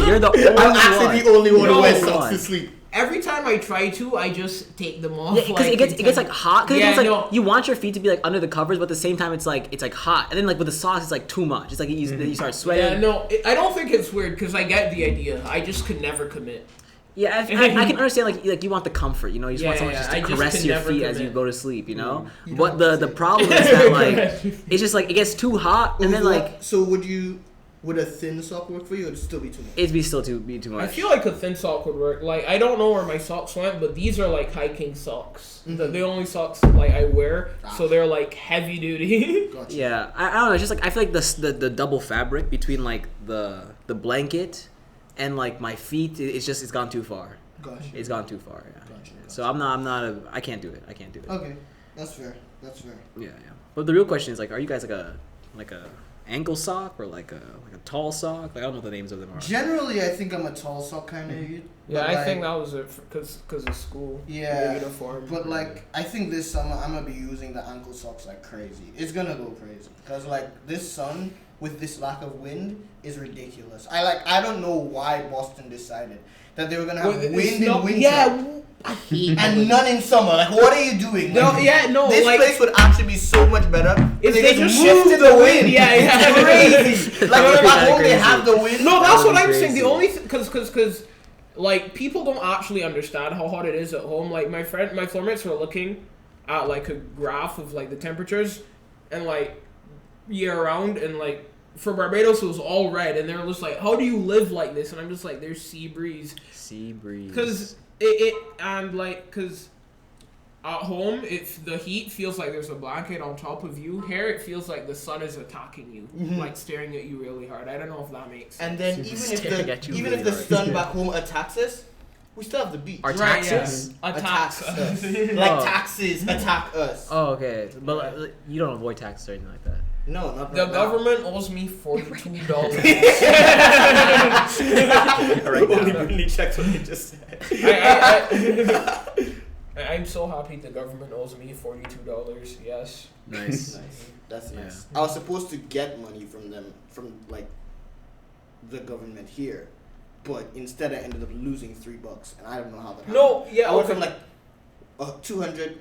You're the only one. I'm actually the only one who wears No socks one. to sleep. Every time I try to, I just take them off. Yeah, because it gets like hot. Because Yeah, it's like no. you want your feet to be like under the covers, but at the same time it's like hot. And then like with the socks, it's like too much. It's like you start sweating. Yeah, no, I don't think it's weird because I get the idea. I just could never commit. Yeah, I can understand like you want the comfort, you know, you just want someone just to caress your feet as you go to sleep, you know. But the problem is that like it's just like it gets too hot, and then like. So would a thin sock work for you, or would it still be too much? It'd be still too much. I feel like a thin sock would work. Like I don't know where my socks went, but these are like hiking socks. Mm-hmm. The only socks like I wear, so they're like heavy duty. Gotcha. Yeah, I don't know. It's just like I feel like the double fabric between like the blanket and like my feet, it's gone too far. Gotcha. It's gone too far. Yeah. Gotcha. So I can't do it. I can't do it. Okay, that's fair. Yeah. But the real question is like, are you guys like a ankle sock or like a tall sock? Like I don't know what the names of them are. Generally, I think I'm a tall sock kind of dude. Yeah, but, I like, think that was it because of school. Yeah, the uniform. But like, I think this summer I'm gonna be using the ankle socks like crazy. It's gonna go crazy because like this sun with this lack of wind is ridiculous. I don't know why Boston decided that they were gonna have wind in winter. Yeah, I hate and none in summer. Like, what are you doing? No, Like, yeah, no. This like, place would actually be so much better if if they just moved shifted the wind. Yeah, It's crazy. Like, That would if be at kinda home they crazy. have the wind. No, that's That would what be I'm saying. crazy. The only because like people don't actually understand how hot it is at home. Like my floormates were looking at like a graph of like the temperatures and like year round, and like for Barbados it was all red, and they were just like, how do you live like this? And I'm just like, there's sea breeze. Sea breeze. Because because at home, if the heat feels like there's a blanket on top of you, here it feels like the sun is attacking you, like staring at you really hard. I don't know if that makes sense. And then Staring at you even really if the hard. sun back home attacks us, we still have the beach. Our Right, taxes? yeah. Attacks Attacks. us. Like Oh. taxes attack us. Oh, okay. But you don't avoid taxes or anything like that. No, not The right government owes me $42. Right now. Only Brittany checks what they just said. I'm so happy the government owes me $42. Yes. Nice. Nice. That's Yeah. nice. I was supposed to get money from them, from like the government here, but instead I ended up losing $3, and I don't know how that happened. No, yeah, I went okay. from like 200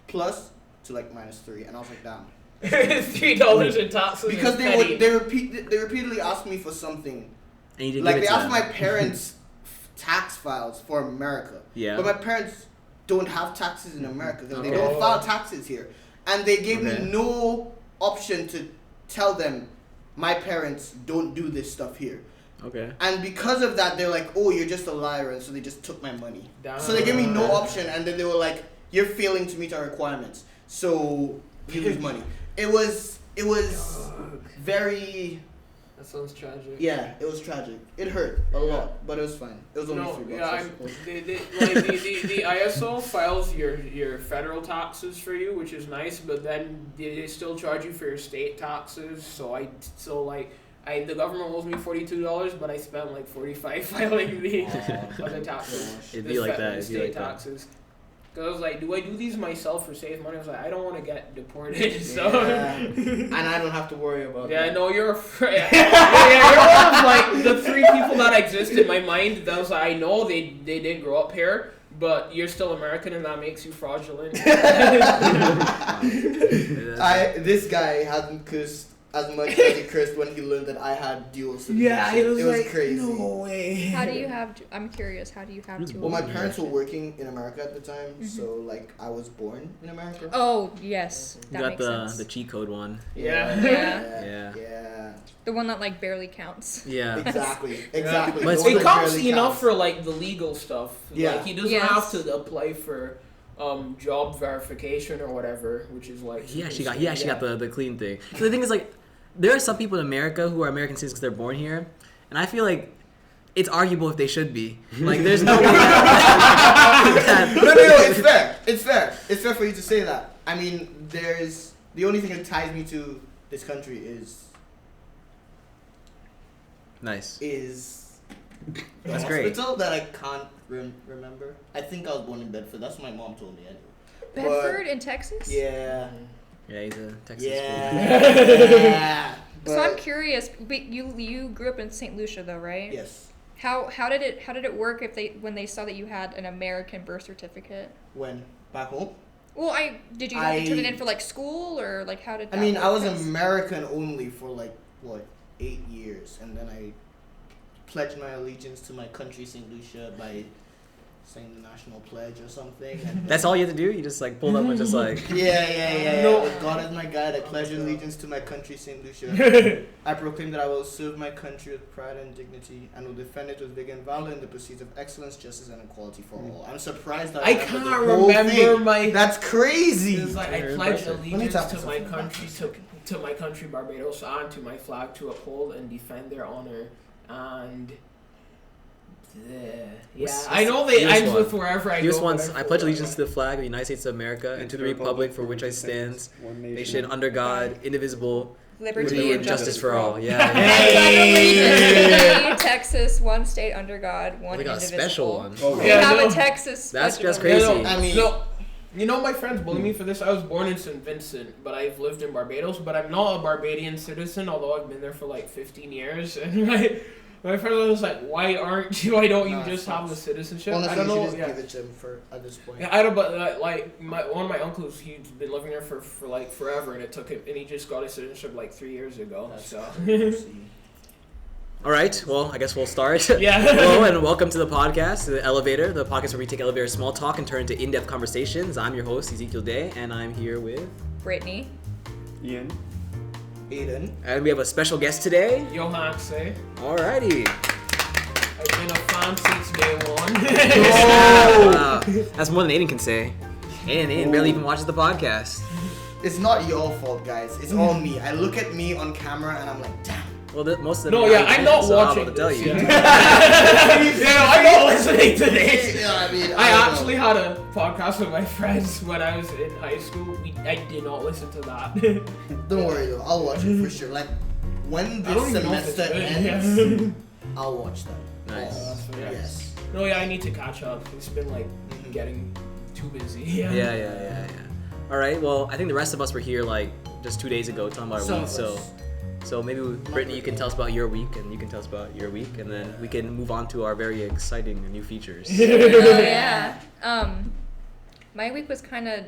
plus to like -3, and I was like, damn. $3 in taxes. Because is they petty. they repeatedly asked me for something. And you didn't Like give they it to asked them. my parents' tax files for America. Yeah. But my parents don't have taxes in America because they Okay. don't file taxes here, and they gave Okay. me no option to tell them my parents don't do this stuff here. Okay. And because of that, they're like, "Oh, you're just a liar," and so they just took my money. So they gave me no option, and then they were like, "You're failing to meet our requirements, so you lose money." It was very. That sounds tragic. Yeah, it was tragic. It hurt a lot, but it was fine. It was only $3. Yeah, the ISO files your federal taxes for you, which is nice, but then they still charge you for your state taxes. The government owes me $42, but I spent like $45 filing the other taxes. It'd the be like fe- that, the it'd be state like that. taxes. Because I was like, do I do these myself or save money? I was like, I don't want to get deported. So. Yeah. And I don't have to worry about Yeah, that. no, you're you're one of like the 3 people that exist in my mind. That was I know they did grow up here, but you're still American, and that makes you fraudulent. This guy hasn't cursed as much as he cursed when he learned that I had dual citizenship. It was crazy. No way. How do you have? I'm curious. How do you have to? Well, my parents were working in America at the time, so like I was born in America. Oh yes, You that got makes sense. the cheat code one. Yeah. Yeah. The one that like barely counts. Yeah. Exactly. But The one it's- It that counts barely enough counts. for like the legal stuff. Yeah. Like he doesn't Yes. have to apply for job verification or whatever, which is like He actually got the clean thing. So the thing is like, there are some people in America who are American citizens because they're born here, and I feel like it's arguable if they should be. Like, there's no way that No, it's fair. It's fair. It's fair for you to say that. I mean, the only thing that ties me to this country is Nice. the That's great. hospital that I can't remember. I think I was born in Bedford. That's what my mom told me anyway. Bedford in Texas. Yeah. Yeah, he's a Texas. Yeah. So I'm But- curious. But you grew up in St. Lucia though, right? Yes. How did it work when they saw that you had an American birth certificate? When back home. Well, did you have to turn it in for like school or like how did that I mean, work? I was American only for like 8 years, and then I pledged my allegiance to my country, St. Lucia, by saying the national pledge or something. And That's all you had to do? You just like pulled up and just like... Yeah. No. With God as my guide, I pledge allegiance to my country, St. Lucia. I proclaim that I will serve my country with pride and dignity, and will defend it with vigor and valor in the pursuit of excellence, justice, and equality for all. I'm surprised that I can't remember my. That's crazy. It's like I Very pledge impressive. allegiance Let me to tap my this country, to my country Barbados, and to my flag to uphold and defend their honor. And I know they ends with wherever I Use go. once. but I pledge allegiance to the flag of the United States of America and to the republic for which I stand, one nation under God, indivisible, liberty and justice for all. Yeah. Hey! Texas, one state under God, one We got a indivisible. special one. Oh, We Yeah, have no. a Texas. That's special. just crazy. I mean- No, you know my friends bully me for this. I was born in St. Vincent, but I've lived in Barbados. But I'm not a Barbadian citizen, although I've been there for like 15 years. And my friends are just like, why don't you just have the citizenship? Honestly, I don't you know. should just Yeah. give it to him at this point. Yeah, I don't. But one of my uncles, he's been living there for like forever, and it took him, and he just got his citizenship like 3 years ago. That's So. crazy. All right. Well, I guess we'll start. Yeah. Hello and welcome to the podcast, The Elevator, the podcast where we take elevator small talk and turn into in-depth conversations. I'm your host, Ezekiel Day, and I'm here with... Brittany. Ian. Aiden. And we have a special guest today. Yohance, Alrighty. I've been a fan since day one. Wow. That's more than Aiden can say. Aiden barely even watches the podcast. It's not your fault, guys. It's all me. I look at me on camera and I'm like, damn. Well, most of them No, are yeah, not I'm not so I'm watching about to tell this, you. yeah, I'm not listening to this. Yeah, I mean, I don't actually know. had a podcast with my friends when I was in high school. I did not listen to that. Don't worry though, I'll watch it for sure. Like when I don't this even know if it's semester good. ends, I'll watch them. Nice. All. Yeah. Yes. No, yeah, I need to catch up. It's been like getting too busy. Yeah. All right. Well, I think the rest of us were here like just 2 days ago talking about our Some week. of us. So maybe Brittany, you can tell us about your week, and you can tell us about your week, and then we can move on to our very exciting new features. Oh yeah. My week was kind of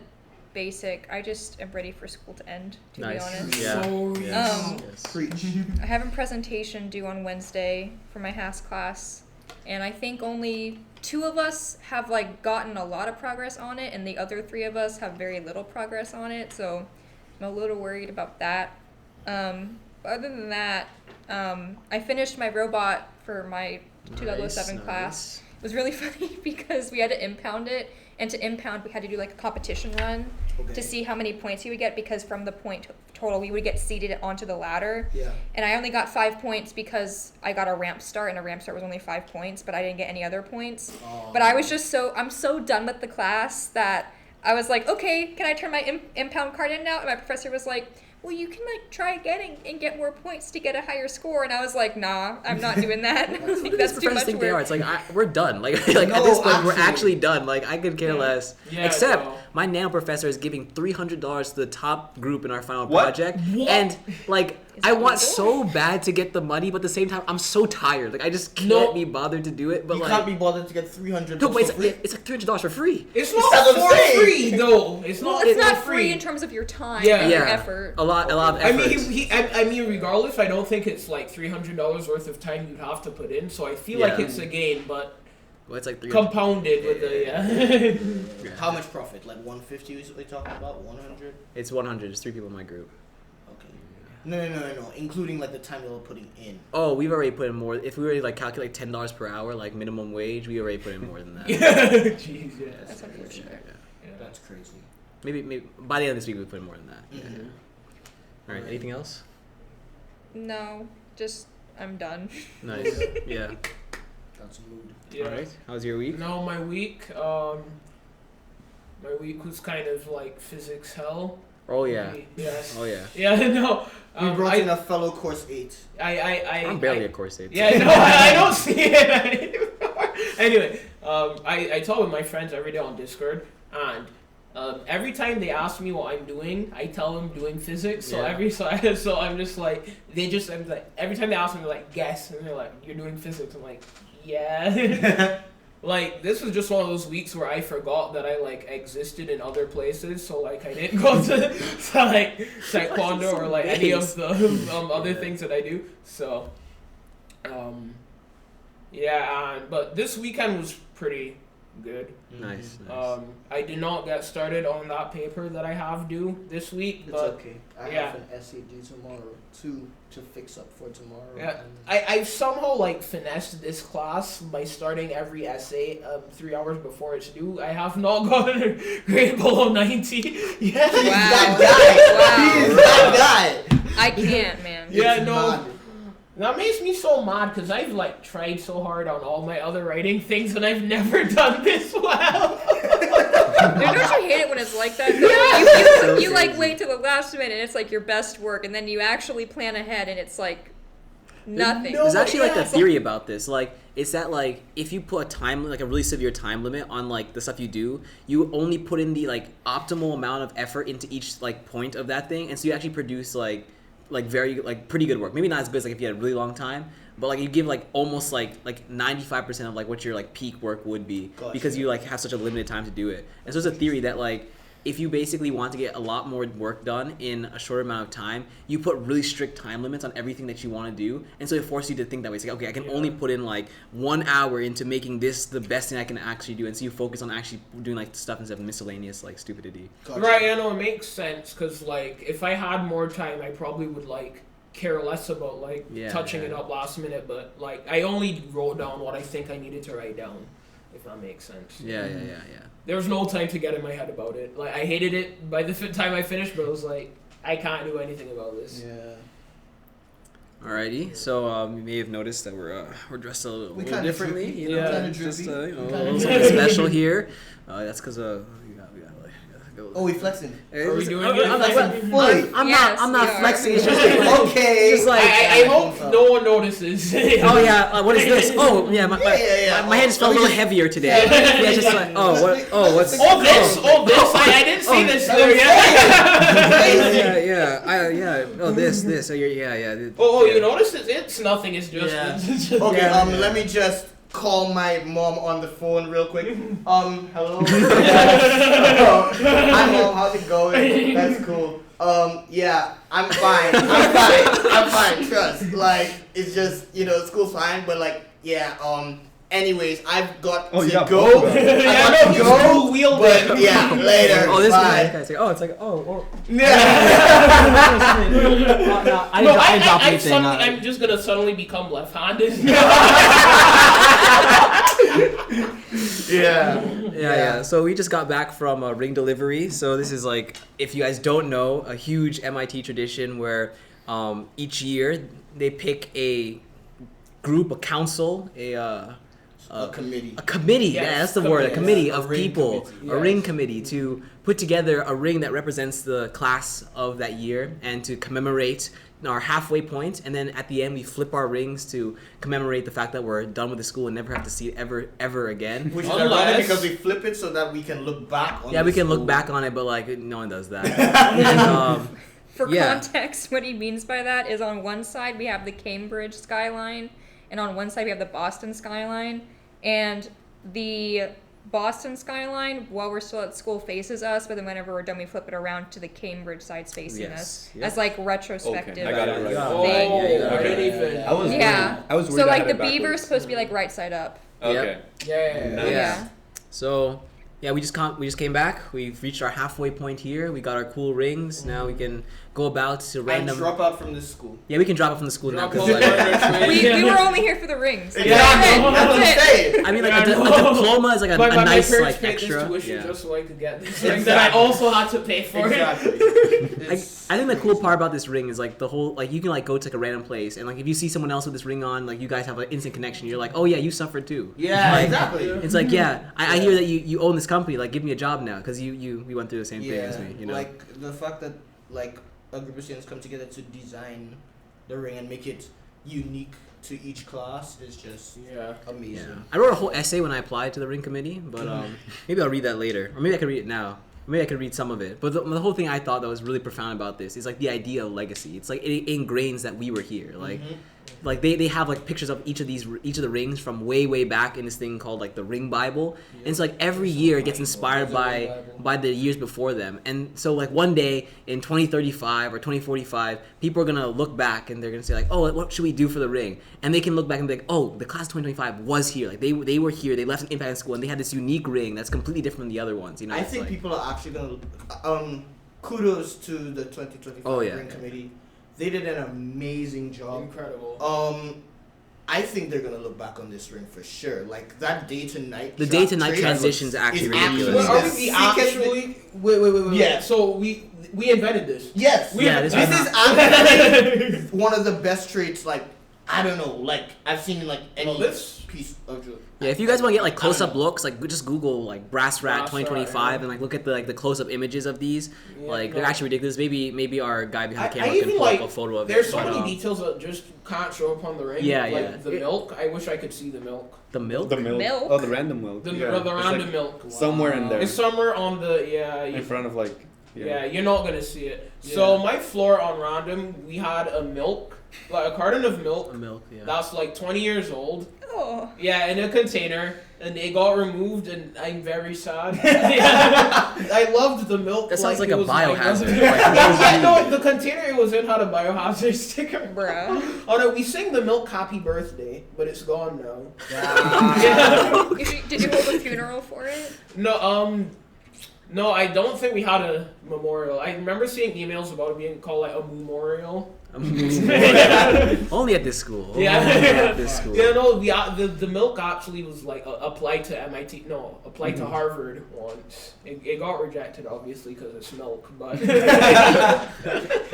basic. I just am ready for school to end, to Nice. be honest. Yeah. So Yes. Um, Yes. Preach. I have a presentation due on Wednesday for my HAS class, and I think only 2 of us have like gotten a lot of progress on it, and the other 3 of us have very little progress on it. So I'm a little worried about that. Other than that, I finished my robot for my 2007 class. It was really funny because we had to impound it, and to impound we had to do like a competition run to see how many points you would get, because from the point total we would get seated onto the ladder. Yeah. And I only got 5 points because I got a ramp start, and a ramp start was only 5 points, but I didn't get any other points. Oh. But I was just I'm so done with the class that I was like, okay, can I turn my impound card in now? And my professor was like, well, you can like try getting and get more points to get a higher score. And I was like, nah, I'm not doing that. Like, that's too Professors much think they are. work. It's like we're done. Like at No, this point, we're actually. actually done. Like I could care less. Yeah, Except no. my nano professor is giving $300 to the top group in our final What? project, What? and like Is I that want legal? so bad to get the money, but at the same time, I'm so tired. Like I just can't No. be bothered to do it. But You like can't be bothered to get 300 no, bucks but for free. it's like $300 for free. It's That's not what I'm for saying. free though. It's Well, not. it's for not free in terms of your time Yeah. and your Yeah. effort. A lot of I effort. mean, I mean, regardless, I don't think it's like $300 worth of time you'd have to put in. So I feel like Yeah. it's a gain, but Well, it's like $300. compounded with the Yeah. How much profit? Like 150 is what we're talking about? 100? It's 100. There's 3 people in my group. Okay. No. Including like the time you're putting in. Oh, we've already put in more. If we already like calculate $10 per hour, like minimum wage, we already put in more than that. Jeez, yes. That's unfortunate. Yeah. That's crazy. Maybe by the end of this week we put in more than that. Mhm. All right. Anything else? No, just I'm done. Nice. Yeah. That's mood. Yeah. All right. How's your week? No, my week was kind of like physics hell. Oh yeah. Yes. Oh yeah. Yeah. No. We brought I, in a fellow course 8. I'm barely a course aide. Yeah, no, I don't see it anymore. Anyway, I talk with my friends every day on Discord, and every time they ask me what I'm doing, I tell them doing physics. So Yeah. so I'm just like I'm like every time they ask me, they're like guess, and they're like you're doing physics. I'm like yeah. Like, this was just one of those weeks where I forgot that I, like, existed in other places, so, like, I didn't go to like, taekwondo or, like, any of the other things that I do, so, yeah, but this weekend was pretty good. Nice. I did not get started on that paper that I have due this week, It's but okay. I yeah. have an essay due tomorrow to fix up for tomorrow. Yeah, and I somehow like finessed this class by starting every essay 3 hours before it's due. I have not gotten a grade below 90 yet. He's Wow. that guy. Wow. He's that guy. I can't, man. Yeah, It's no. mad. That makes me so mad because I've like tried so hard on all my other writing things and I've never done this well. Dude, don't you hate it when it's like that? Yeah. You like wait till the last minute and it's like your best work, and then you actually plan ahead and it's like nothing. No. There's actually like yeah. a theory about this. Like, it's that like if you put a time, like a really severe time limit on like the stuff you do, you only put in the like optimal amount of effort into each like point of that thing, and so you actually produce like very like pretty good work. Maybe not as good as like if you had a really long time, but like you give like almost like 95% of like what your like peak work would be, Gotcha. because you like have such a limited time to do it. And so it's a theory that like if you basically want to get a lot more work done in a shorter amount of time, you put really strict time limits on everything that you want to do, and so it forces you to think that way. It's like, okay, I can only put in like 1 hour into making this the best thing I can actually do, and so you focus on actually doing like stuff instead of miscellaneous like stupidity. Gotcha. Right, yeah, no, it makes sense because like if I had more time, I probably would like care less about like touching it up last minute. But like I only wrote down what I think I needed to write down, if that makes sense. Yeah. There was no time to get in my head about it. Like I hated it by the time I finished, but it was like I can't do anything about this. Yeah. Alrighty, so you may have noticed that we're dressed a little kinda differently. drippy. You know, Yeah. Kinda just drippy. you know, Kinda a little drippy. something special here. That's because we got like go. Oh, we flexing. Are we doing I'm, it? I'm, I'm, Fully. I'm Yes, not we are. flexing. It's just like, Okay. just like I hope no one notices. oh yeah, what is this? Oh yeah, Yeah. my hand just felt a little heavier today. Yeah, just like what's Oh this! I didn't see this there yet. yeah. Oh this. So yeah. Oh, you noticed it? It's nothing. It's just. Yeah. It's just Okay, Yeah. let me just call my mom on the phone real quick. Hello? Hi mom, how's it going? That's cool. Yeah, I'm fine, trust. Like, it's just, school's fine, but like, yeah, anyways, I've got to you got go. both of I Yeah, got no, to go, you wheeled but it. yeah, later. Oh, this Bye. guy's like, it's like, oh. Yeah. I No, didn't drop anything. I'm just gonna suddenly become left-handed. Yeah. So we just got back from ring delivery. So this is like, if you guys don't know, a huge MIT tradition where each year they pick a group, a council, a committee. A committee, Yes, yeah, that's the word. A committee yeah, a of ring people, committee, a ring committee to put together a ring that represents the class of that year and to commemorate our halfway point. And then at the end, we flip our rings to commemorate the fact that we're done with the school and never have to see it ever again. Which is Unless- ironic because we flip it so that we can look back on Yeah, we the can look school. back on it, but like no one does that. And, For Yeah. context, what he means by that is on one side we have the Cambridge skyline, and on one side we have the Boston skyline. And the Boston skyline, while we're still at school, faces us, but then whenever we're done, we flip it around to the Cambridge side's facing Yes. us Yep. as like retrospective. I got it right. Oh, Thing. I didn't even. I was Yeah. worried. I was worried So I like had the it backwards. beaver's supposed to be like right side up. Okay. Yeah. Nice. Yeah. So yeah, we just came back. We've reached our halfway point here. We got our cool rings. Now we can go about to And random. drop out from this school. Yeah, we can drop it from the school now Drop because all like. the We were only here for the rings. Exactly. Yeah. That's what I'm That's it. saying. I mean, like Yeah, a I know. diploma is like a My nice parents like paid extra. this tuition Yeah. just so I could get this ring that I also had to pay for Exactly. I think the cool part about this ring is like the whole like you can like go to like a random place and like if you see someone else with this ring on, like you guys have an instant connection. You're like, oh yeah, you suffered too. Yeah, Like, exactly. It's like yeah, I hear that you own this company. Like give me a job now because we went through the same thing Yeah, as me. You know. like the fact that like a group of students come together to design the ring and make it unique to each class is just Yeah. amazing. Yeah. I wrote a whole essay when I applied to the ring committee, but maybe I'll read that later, or maybe I could read it now. Maybe I could read some of it. But the whole thing I thought that was really profound about this is like the idea of legacy. It's like it ingrains that we were here. Like like they have like pictures of each of the rings from way back in this thing called like the Ring Bible, and it's like every year it gets inspired by the years before them, and so like one day in 2035 or 2045, people are gonna look back and they're gonna say like, oh, what should we do for the ring? And they can look back and be like, oh, the class 2025 was here, like they were here, they left an impact in school, and they had this unique ring that's completely different from the other ones. You know, I it's think like, people are actually gonna. Kudos to the 2025 Ring Committee. They did an amazing job. Incredible. I think they're gonna look back on this ring for sure. Like that day to night. the day to night transition's actually ridiculous. Are we the actually? Wait. Yeah. So we invented this. Yes. Yeah, this is actually one of the best traits. Like I don't know. Like I've seen in like any piece of jewelry. Yeah, if you guys want to get like close-up looks, like just Google like Brass Rat Brass 2025 Rat, and like look at the close-up images of these. Yeah, like they're actually ridiculous. Maybe our guy behind the camera I can even pull like up a photo of there's it. so but, many details that just can't show up on the ring. Yeah, like yeah. The milk. I wish I could see the milk. The milk. The milk. Milk? Oh, the random milk. The yeah. random It's milk. like somewhere in there. It's somewhere on the in front of like. Yeah, you're not gonna see it. So my floor on random, we had a milk, like a carton of milk. Milk. Yeah. That's like 20 years old. Oh. Yeah, in a container, and it got removed, and I'm very sad. Yeah. I loved the milk. That sounds like it a was biohazard. yeah, no, the container it was in had a biohazard sticker. Bruh. Oh no, we sing the milk happy birthday, but it's gone now. Did you hold a funeral for it? No, I don't think we had a memorial. I remember seeing emails about it being called like a memorial. Only at this school. Only Yeah. at this school. Yeah, no, the milk actually was like applied to MIT. No, applied to Harvard once. It got rejected obviously because it's milk, but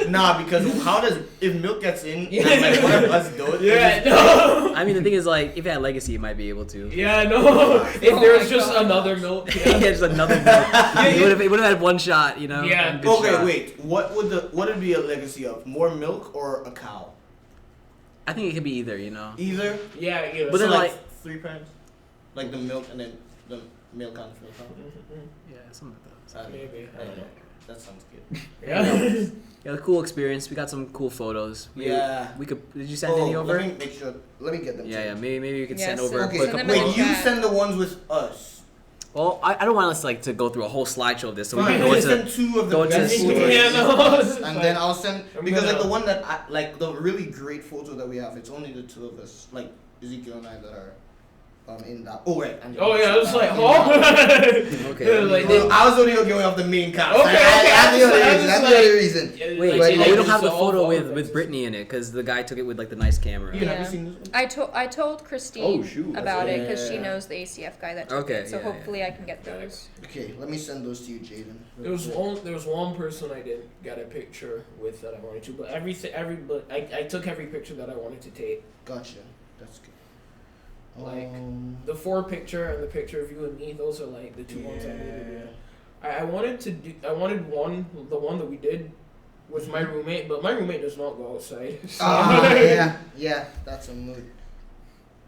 Nah, because how does if milk gets in? And like one of us do it. yeah, no, I mean, the thing is, like, if it had legacy, it might be able to. yeah, no. If Oh there was my just God. another milk, Yeah, yeah. just another milk. It would have had one shot, you know. Yeah. a good Okay, shot. wait. What would it be a legacy of? More milk or a cow? I think it could be either, you know. Either. Yeah, yeah. But then, So, like, 3 parents, like the milk and then the milk and the cow. yeah, something like that. Maybe. I don't know. That sounds good. Yeah. Yeah, a cool experience. We got some cool photos. Yeah. We could. Did you send any over? Let me make sure. Let me get them. Yeah, to yeah. you. Maybe you could Yeah, send send- over. Okay, Put a send couple them in wait. the You chat. send the ones with us. Well, I don't want us like to go through a whole slideshow of this, so we Fine, can go just into. send 2 of the go into best the photos. Yeah, no. And then I'll send I'm because like gonna- the one that I, like the really great photo that we have. It's only the 2 of us, like Ezekiel and I, that are in that. Oh right. And Oh yeah, I was like, in oh. that. Okay. Like, Well, I was only going off the main cast. Okay, That's the only I was reason. That's like- the only reason. Wait, But we like, don't have the so photo all with offenses. Brittany in it because the guy took it with like the nice camera. Yeah. Have Yeah. you seen this one? I told Christine Oh, shoot, that's about it because she Yeah. knows the ACF guy that took Okay, it. So yeah, hopefully I can get those. Okay, let me send those to you, Jaden. There was one person I didn't get a picture with that I wanted to, but I took every picture that I wanted to take. Gotcha. That's good. Like, The 4 picture and the picture of you and me, those are like the 2 ones I needed. I wanted the one that we did with my roommate, but my roommate does not go outside. So yeah, that's a mood.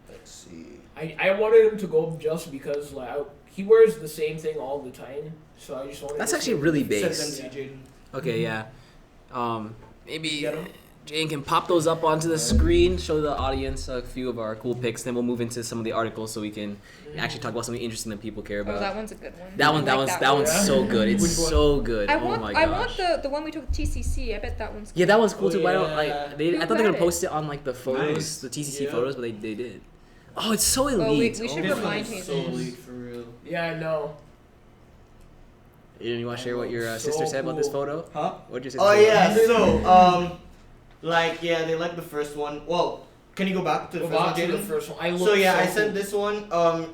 Let's see. I wanted him to go just because like he wears the same thing all the time, so I just wanted. That's to actually see- really Send them base. to you, Jaden. Okay, yeah. Maybe Get 'em? Jane can pop those up onto the screen, show the audience a few of our cool pics, then we'll move into some of the articles so we can actually talk about something interesting that people care Oh, about. that one's a good one. That I one's like one. so good. It's Which one? so good. I Oh want my I gosh. want the one we took with TCC. I bet that one's. Yeah, that one's cool Oh, too. Why don't yeah. like I thought they were Who gonna read it? post it on like the photos, Nice. the TCC Yeah. photos, but they did. Oh, it's so we elite. should oh, remind my- me. So elite for real. Yeah, I know. You want to share what your So sister said about this cool. photo? Huh? What'd your sister Oh say? yeah, so like yeah, they like the first one. Well, can you go back to the Go first one, back to the Jaden? first one. I So looked yeah, I cool. sent this one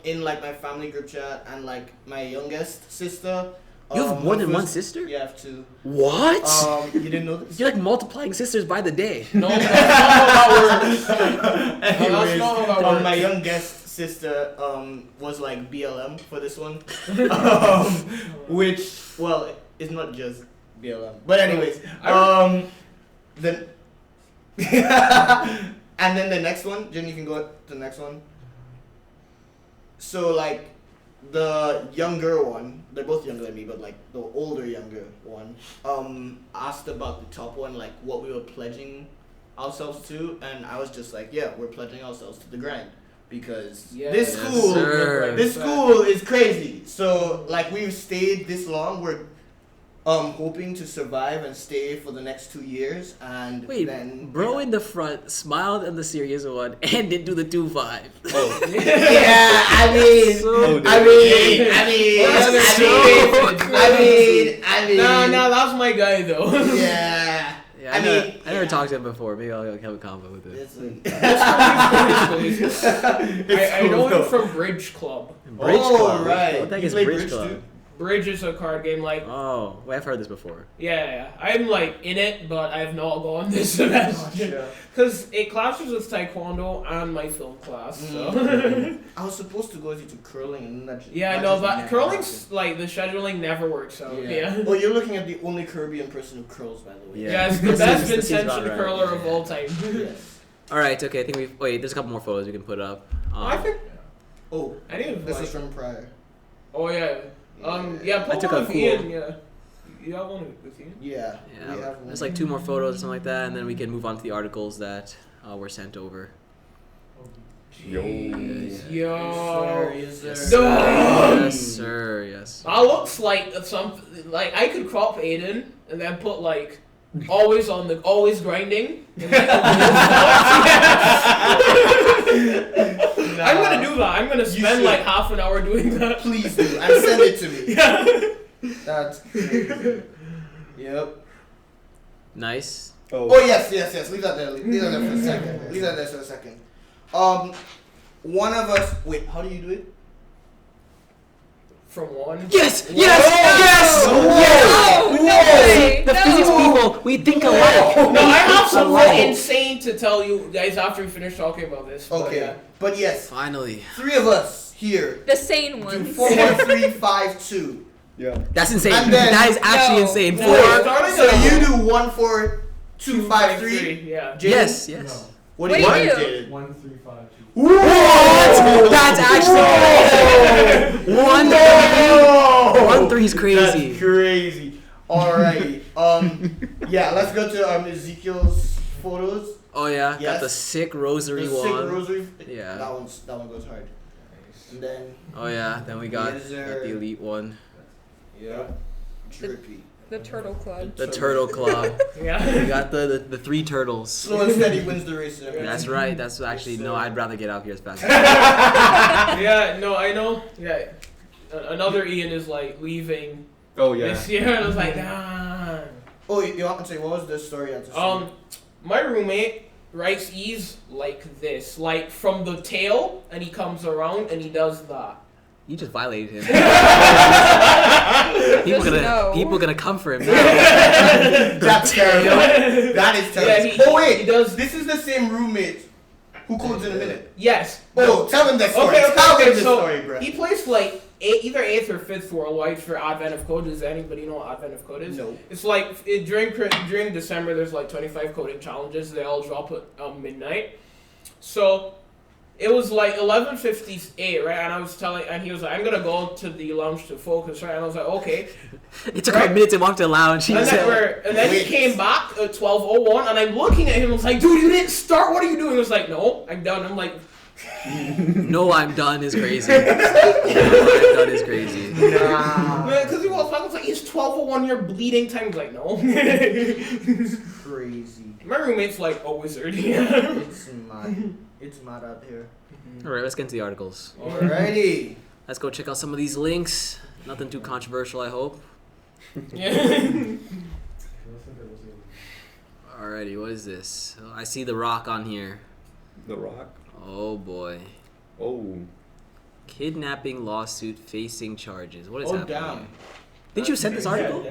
in like my family group chat and like my youngest sister. You have more my than one first- sister? Yeah, I have 2. What? You didn't know this? You're like multiplying sisters by the day. No, that's not how that works. Anyways, not how that works. my youngest sister was like BLM for this one, which well it's not just BLM, but anyways, then and then the next one, Jen, you can go to the next one. So like the younger one, they're both younger than me, but like the older younger one, asked about the top one, like what we were pledging ourselves to, and I was just like, yeah, we're pledging ourselves to the grind because Yes, this school, sir. this school is crazy. So like we've stayed this long, we're hoping to survive and stay for the next 2 years, and Wait, then bro in the front smiled on the serious one and didn't do the 2-5. Oh. Yeah, I mean, So I mean, Nah, that was my guy though. yeah. Yeah, I never talked to him before. Maybe I'll have a convo with him. It's I know him from Bridge Club. Bridge Club. right. What the heck You is play Bridge bridge Club? too? Bridge is a card game, like, Oh, wait, I've heard this before. yeah. I'm like in it, but I have not gone this semester. Because it clashes with Taekwondo and my film class, so. I was supposed to go into curling, and that just, Yeah, that no, just but never curling's, like, the scheduling never works out, yeah. Well, you're looking at the only Caribbean person who curls, by the way. Yeah. Yeah, it's the This best seems Vincentian about right. curler of all time. Yes. All right, okay. I think we've. Wait, there's a couple more photos we can put up. I think, Oh, I need this like, is from prior. oh yeah. Yeah. Put I took one a with cool- Ian, yeah. You have one with Ian? Yeah. Yeah, we have one. there's like 2 more photos or something like that, and then we can move on to the articles that were sent over. Yo. Yo. Yes, sir. Yes, No. sir. Yes, sir. Yes. That looks like something, like, I could crop Aiden and then put, like, always grinding. And, like, I'm gonna do that. I'm gonna spend should. like half an hour doing that. Please do, and send it to me. Yeah. That's crazy. Yep. Nice. Oh yes. Leave that there. Leave that there for a second. Leave that there for a second. One of us. Wait. How do you do it? From one. Yes! Whoa. Yes! Whoa. Yes! No, no way! The no. physics people, we think alike. No, I have something Alike. insane to tell you guys after we finish talking about this. but Okay. yeah. But yes, Finally. 3 of us here The sane do ones. 4 1 3 5 2. Yeah. That's insane. And then- That is actually No. insane. No. 4. Starting So at you do 1 4 2 5 3. Yeah. Jaden? Yes, yes. What What do you do you do? do? Jaden? 1, 3, 5, 2. What? That's actually crazy. 1 3 is crazy. That's crazy. Alrighty. Yeah, let's go to Ezekiel's photos. Oh yeah, Yes. got the sick rosary The one. sick rosary. Yeah. That one goes hard. And then Oh yeah, then we got Yes, sir. the elite one. yeah, drippy. The Turtle Club. The turtle club. We Yeah. got the 3 turtles. Slow and steady wins the race. That's right. That's actually no. I'd rather get out here as fast. Yeah. No, I know. Yeah. Another Ian is like leaving Oh yeah. this year, and I was like, nah. Oh, you want to say what was the story at the scene? My roommate writes E's like this, like from the tail, and he comes around and he does that. You just violated him. No. People gonna come for him now. That's terrible. That is terrible. Yeah, Oh wait, he does. this is the same roommate who codes in a minute. Yes. Oh, tell him that story. Okay, Tell him the so story, bro. he plays like either 8th or 5th worldwide for Advent of Code. Does anybody know what Advent of Code is? No. It's like during December, there's like 25 coding challenges. They all drop at midnight. So it was like 11:58, right? And I was and he was like, "I'm gonna go to the lounge to focus," right? And I was like, "Okay." It took him a minute to walk to the lounge. He And said, then he Wait. came back at 12:01, and I'm looking at him. I was like, "Dude, you didn't start. What are you doing?" He was like, "No, I'm done." I'm like, "No, I'm done" is crazy. No, I'm done is crazy. because he was like, "It's 12:01. You're bleeding time." I was like, "No." Crazy. My roommate's like a wizard. It's mad. It's mad out here. All right, let's get into the articles. Alrighty. Let's go check out some of these links. Nothing too controversial, I hope. Yeah. Alrighty, what is this? Oh, I see The Rock on here. The Rock. Oh boy. Oh. Kidnapping Lawsuit facing charges. What is Oh, happening? damn. here? Didn't you send this article?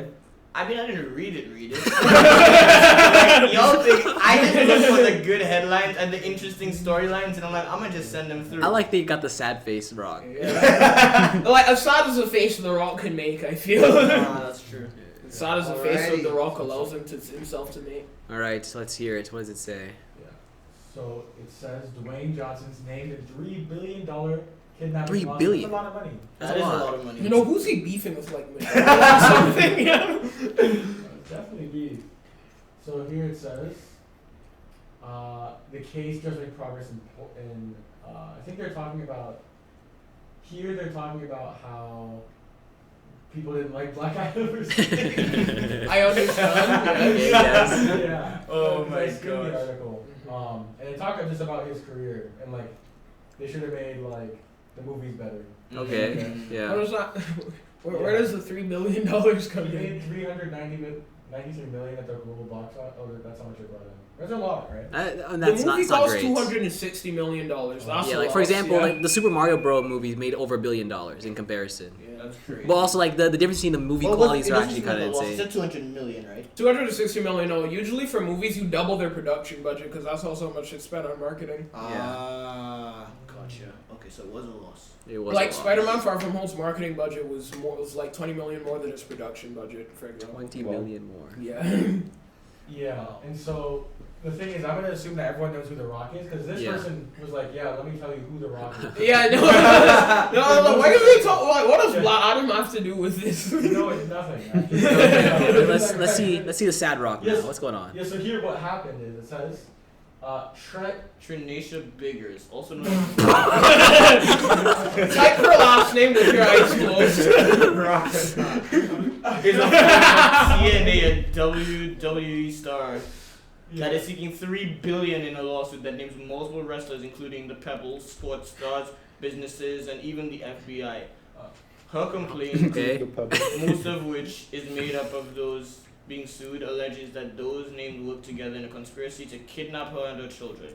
I mean, I didn't read it. Like, y'all think I just look for the good headlines and the interesting storylines, and I'm like, I'm gonna just send them through. I like that you got the sad face Rock. Like as sad as the face The Rock can make, I feel. That's true. As sad as the face of Alrighty. The Rock allows himself to make. Alright, so let's hear it. What does it say? So it says Dwayne Johnson's named a $3 billion kidnapping $3 lawsuit. billion? That's a lot of money. That's That a is lot. a lot of money. You know, who's he beefing with, like, or something? Yeah. Definitely be. So here it says, The case just made progress in I think they're talking about how people didn't like black items. I understand. Yes. Yeah. Oh my I skimmed the gosh. article. And it talked just about his career and like they should have made like the movies better. Okay. How Yeah. does that? Where does the $3 million come He in? made 393 million at the global box office. Oh, that's how much it brought in. That's a lot, right? That's The movie not cost great. $260 million. That's Yeah, a like for loss, example, yeah. like the Super Mario Bros. Movies made over $1 billion in comparison. Yeah. That's crazy. But also like the difference between the movie qualities are actually kind of It's insane. at 200 million, right? 260 million. No, usually for movies you double their production budget because that's also how much it's spent on marketing. Ah, gotcha. Okay, so it was a loss. It was Like a lot. Spider-Man: Far From Home's marketing budget was like 20 million more than its production budget, for example. 20 million more. Yeah. Yeah, and so the thing is, I'm gonna assume that everyone knows who The Rock is because this Yeah. person was like, "Yeah, let me tell you who The Rock is." Yeah. No. Why do they talk? Like, what does Black Adam have to do with this? No, it's nothing. Actually. let's see the sad rock now. Yes. What's going on? Yeah, so here what happened is it says, Trinacia Biggers, also known as Type her last name with your eyes closed. is a TNA and WWE star that is seeking $3 billion in a lawsuit that names multiple wrestlers, including the Pebbles, sports stars, businesses, and even the FBI. Her complaint, Okay. most of which is made up of those being sued, alleges that those named worked together in a conspiracy to kidnap her and her children.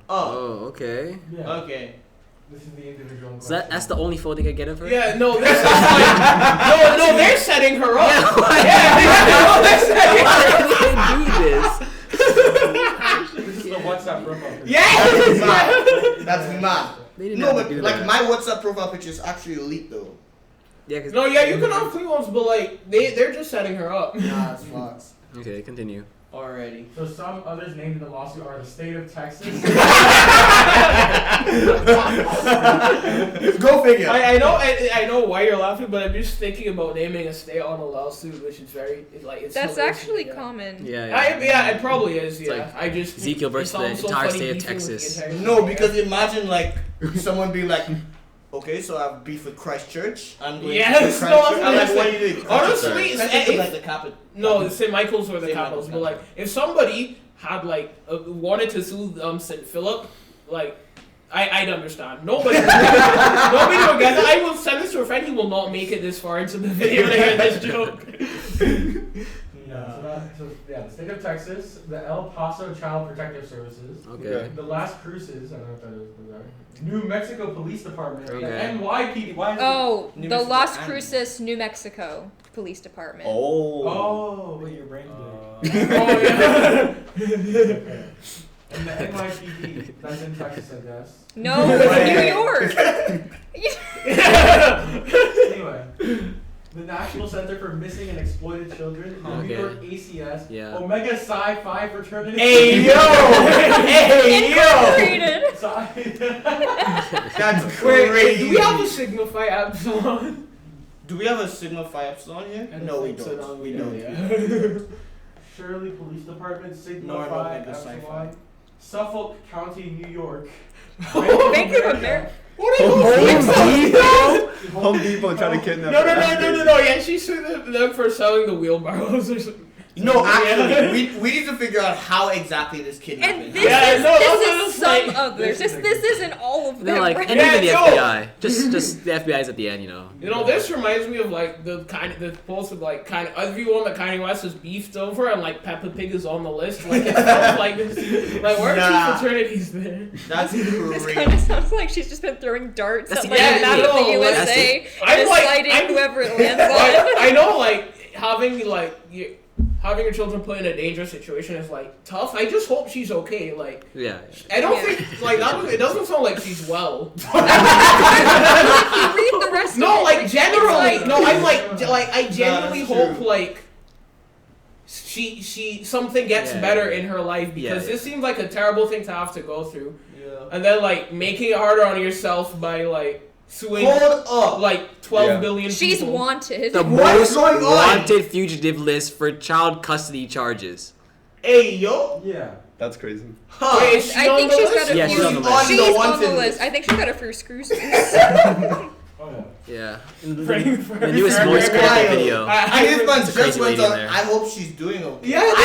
Oh, Oh, okay. Yeah. okay. This is the individual. in So question. that's the only photo they could get of her? Yeah, no, this is like, no, they're setting her up. Yeah, why? They're setting her up. Why did they do this? This is the WhatsApp profile. Yes! That's mad. They didn't No, have but to do like that. my WhatsApp profile picture is actually elite though. Yeah, 'cause- No, yeah, you can have clean ones, but like they're just setting her up. Nah, it's fox. Okay, continue. Alrighty. So some others named in the lawsuit are the state of Texas. Go figure. I know why you're laughing, but I'm just thinking about naming a state on a lawsuit, which is very it's. That's hilarious. actually Yeah. common. Yeah, it probably is. It's Yeah, like I just Ezekiel versus it sounds the so entire funny state of beefing with the Texas. entire No, state. because imagine like someone be like, okay, so I have beef with Christchurch. I'm going Yes, to no, Christchurch. I'm like, what are you doing? honestly, Christchurch is like the capital. No, St. Michael's were the St. capitals, but Michael's like if somebody had like wanted to sue St. Philip, like I'd understand. Nobody would get that. I will send this to a friend. He will not make it this far into the video to hear this joke. The state of Texas, the El Paso Child Protective Services, Okay. the Las Cruces, I don't know what that is, what is that? New Mexico Police Department, Okay. and NYPD. Why is Oh, New the Mexico Las and- Cruces, New Mexico Police Department. it? Oh. Oh, wait, your brain's big. Oh yeah. And the NYPD, that's in Texas, I guess. No, it's New York. Anyway, the National Center for Missing and Exploited Children, the Okay. New York ACS, Yeah. Omega Psi Phi fraternity. Hey yo! Hey yo! Incorporated. That's Wait, crazy. do we have a Sigma Phi Epsilon? Do we have a Sigma Phi Epsilon here? No, we So don't. no, We don't. don't. Shirley Police Department, Sigma No, I don't Phi think it's Epsilon, Suffolk County, New York. Bank of America. What are you doing? Home Depot trying to kidnap No. Yeah, she sued them for selling the wheelbarrows or something. No, actually, we need to figure out how exactly this kidnapping And happened. this is some like- others. This isn't all of them. They're like, right? and even the Yeah, FBI. Just the FBI's at the end, you know. You know, this reminds me of like the post with like kind of everyone that Kanye West is beefed over, and like Peppa Pig is on the list. Like it sounds like this. Like where are Nah. two fraternities there? That's This crazy. kind of sounds like she's just been throwing darts That's at the like enemy. the map of No, the USA and I'm like- sliding I'm- whoever it lands Like, on. I know, like having your children put in a dangerous situation is like tough. I just hope she's okay. Like Yeah. I don't Yeah. think like that. It doesn't sound like she's well. Read the rest No, of it. like generally, It's no. I'm like I genuinely that's hope true. like she something gets Yeah. better in her life because Yeah. this seems like a terrible thing to have to go through, Yeah. and then like making it harder on yourself by like suing Hold up. like 12 Yeah. billion She's people. wanted. The What is most going on? wanted fugitive list for child custody charges. Hey, yo. Yeah. That's crazy. Huh. Wait, is she I on think the she's list? got a Yeah, few. she's on the list. On the She's on the wanted list. list. I think she's got a few screws. Oh yeah. Yeah. And the, Frank- the newest Frank- voice Frank- cracker Frank- video. And this man It's a just crazy went lady in on. there. I hope she's doing okay. Yeah, no, I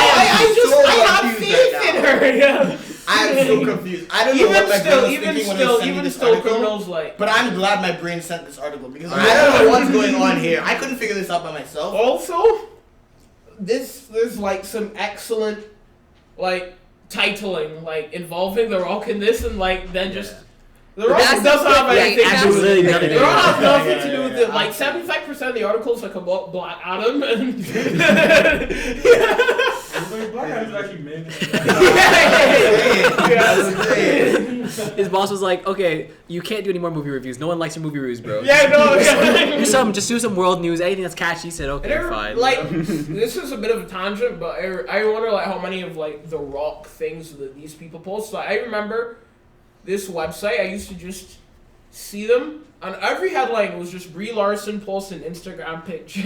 I have faith in her. Yeah. I am so confused. I don't know what my brain was thinking when it was sending this article. criminals like. But I'm glad my brain sent this article because I don't know what's going on here. I couldn't figure this out by myself. Also, there's like some excellent like titling like involving The Rock in this and like then just The Rock That's doesn't have the- anything to do with absolutely it. nothing to The do Rock with has it. nothing to do with Yeah, it. Like 75% of the articles like about Black Adam and Black Adam's actually mid. His boss was like, okay, you can't do any more movie reviews. No one likes your movie reviews, bro. yeah, no, yeah. Just do some world news, anything that's catchy. He said, okay, And fine. like this is a bit of a tangent, but I wonder like how many of like The Rock things that these people post. Like I remember this website, I used to just see them, and every headline was just Brie Larson posts an Instagram picture.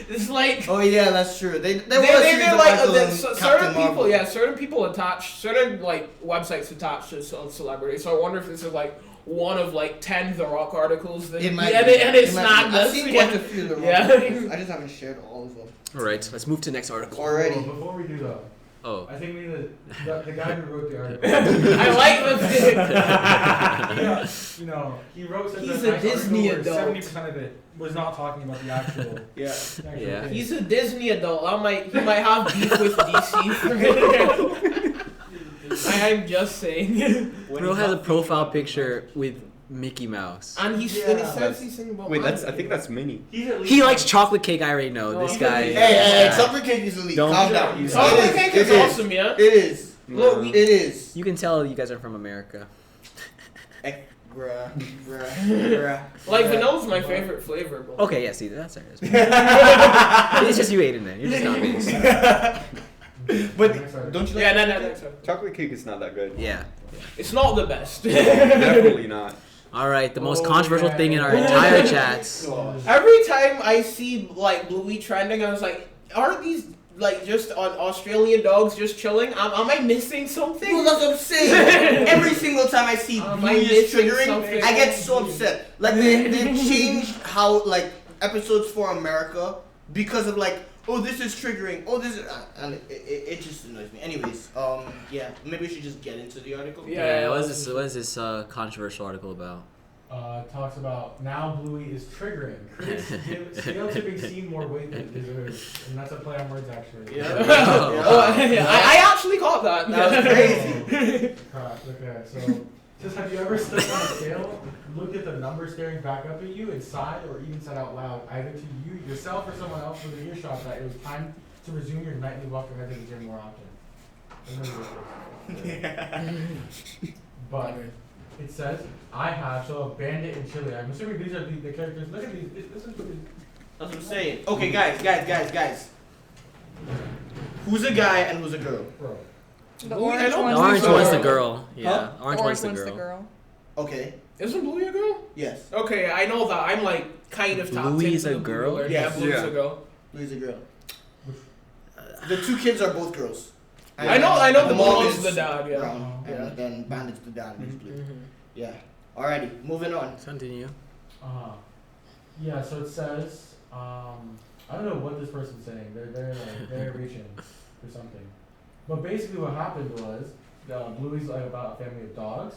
It's like Oh yeah, that's true. They they like certain people, yeah, certain people attach certain like websites attached to celebrities. So I wonder if this is like one of like 10 The Rock articles that It might and, be. and it's It might not be. I've this. seen Yeah. quite a few of the Yeah. articles. I just haven't shared all of them. All right, let's move to the next article. Already. Oh, before we do that, Oh. I think we need the guy who wrote the article. I like this. He wrote such He's a a nice Disney article where adult. 70% of it was not talking about the actual. Yeah. Yeah. thing. He's a Disney adult. He might have beef with DC. I'm just saying. Bro has a profile picture with Mickey Mouse. And he says he's thinking about. Wait, I think that's Minnie. He's at least He likes chocolate cake. I already know. No, This he's guy. a- Hey, chocolate cake is elite. Don't- Calm down. Chocolate cake is awesome, yeah. It is. No. It is. You can tell you guys are from America. Bruh. Like vanilla's my favorite flavor. But Okay, yeah, see, that's serious. It's just you ate in there. You're just not based. But Next article. don't you like Yeah, no. Chocolate cake is not that good. Yeah. It's not the best. Definitely not. All right, the most Oh, controversial yeah. thing in our entire chats. Every time I see like Bluey trending, I was like, aren't these like just on Australian dogs just chilling? Am I missing something? Well, that's what I'm saying. Every single time I see Am Blue I is missing triggering, something? I get so upset. Like they changed how like episodes for America because of like, oh, this is triggering. Oh, this is, and it just annoys me. Anyways, yeah, maybe we should just get into the article. Yeah, what is this controversial article about? Talks about now Bluey is triggering. Critics give scale tipping scene more weight than it deserves. And that's a play on words, actually. Yeah. Yeah. Oh, yeah. I actually caught that. That was crazy. Crap, okay, so just have you ever stood on a scale, looked at the number staring back up at you, and sighed or even said out loud, either to you, yourself, or someone else with an earshot that it was time to resume your nightly walk or head to the gym more often? But it says, I have, so a bandit in Chile. I'm assuming these are the characters. Look at these. Listen to these. That's what I'm saying. Okay, guys. Who's a guy and who's a girl? Bro. The Bluey, I orange know The one's orange Bluey's one's a the girl. Yeah, Huh? orange one's the girl. Okay. Isn't Bluey a girl? Yes. Okay, I know that. I'm like kind of tapped Bluey's into a the girl? Bluey lore. Yeah, Yes. Bluey's Yeah. a girl. Blue's a girl. The two kids are both girls. I know The the mom mom's is the dad, yeah. brown, Yeah. and then Bandit's the dad, basically. Mhm. Yeah. Alrighty, moving on. Continue. Yeah, so it says, I don't know what this person's saying. They're reaching for something. But basically what happened was, Bluey's like about a family of dogs,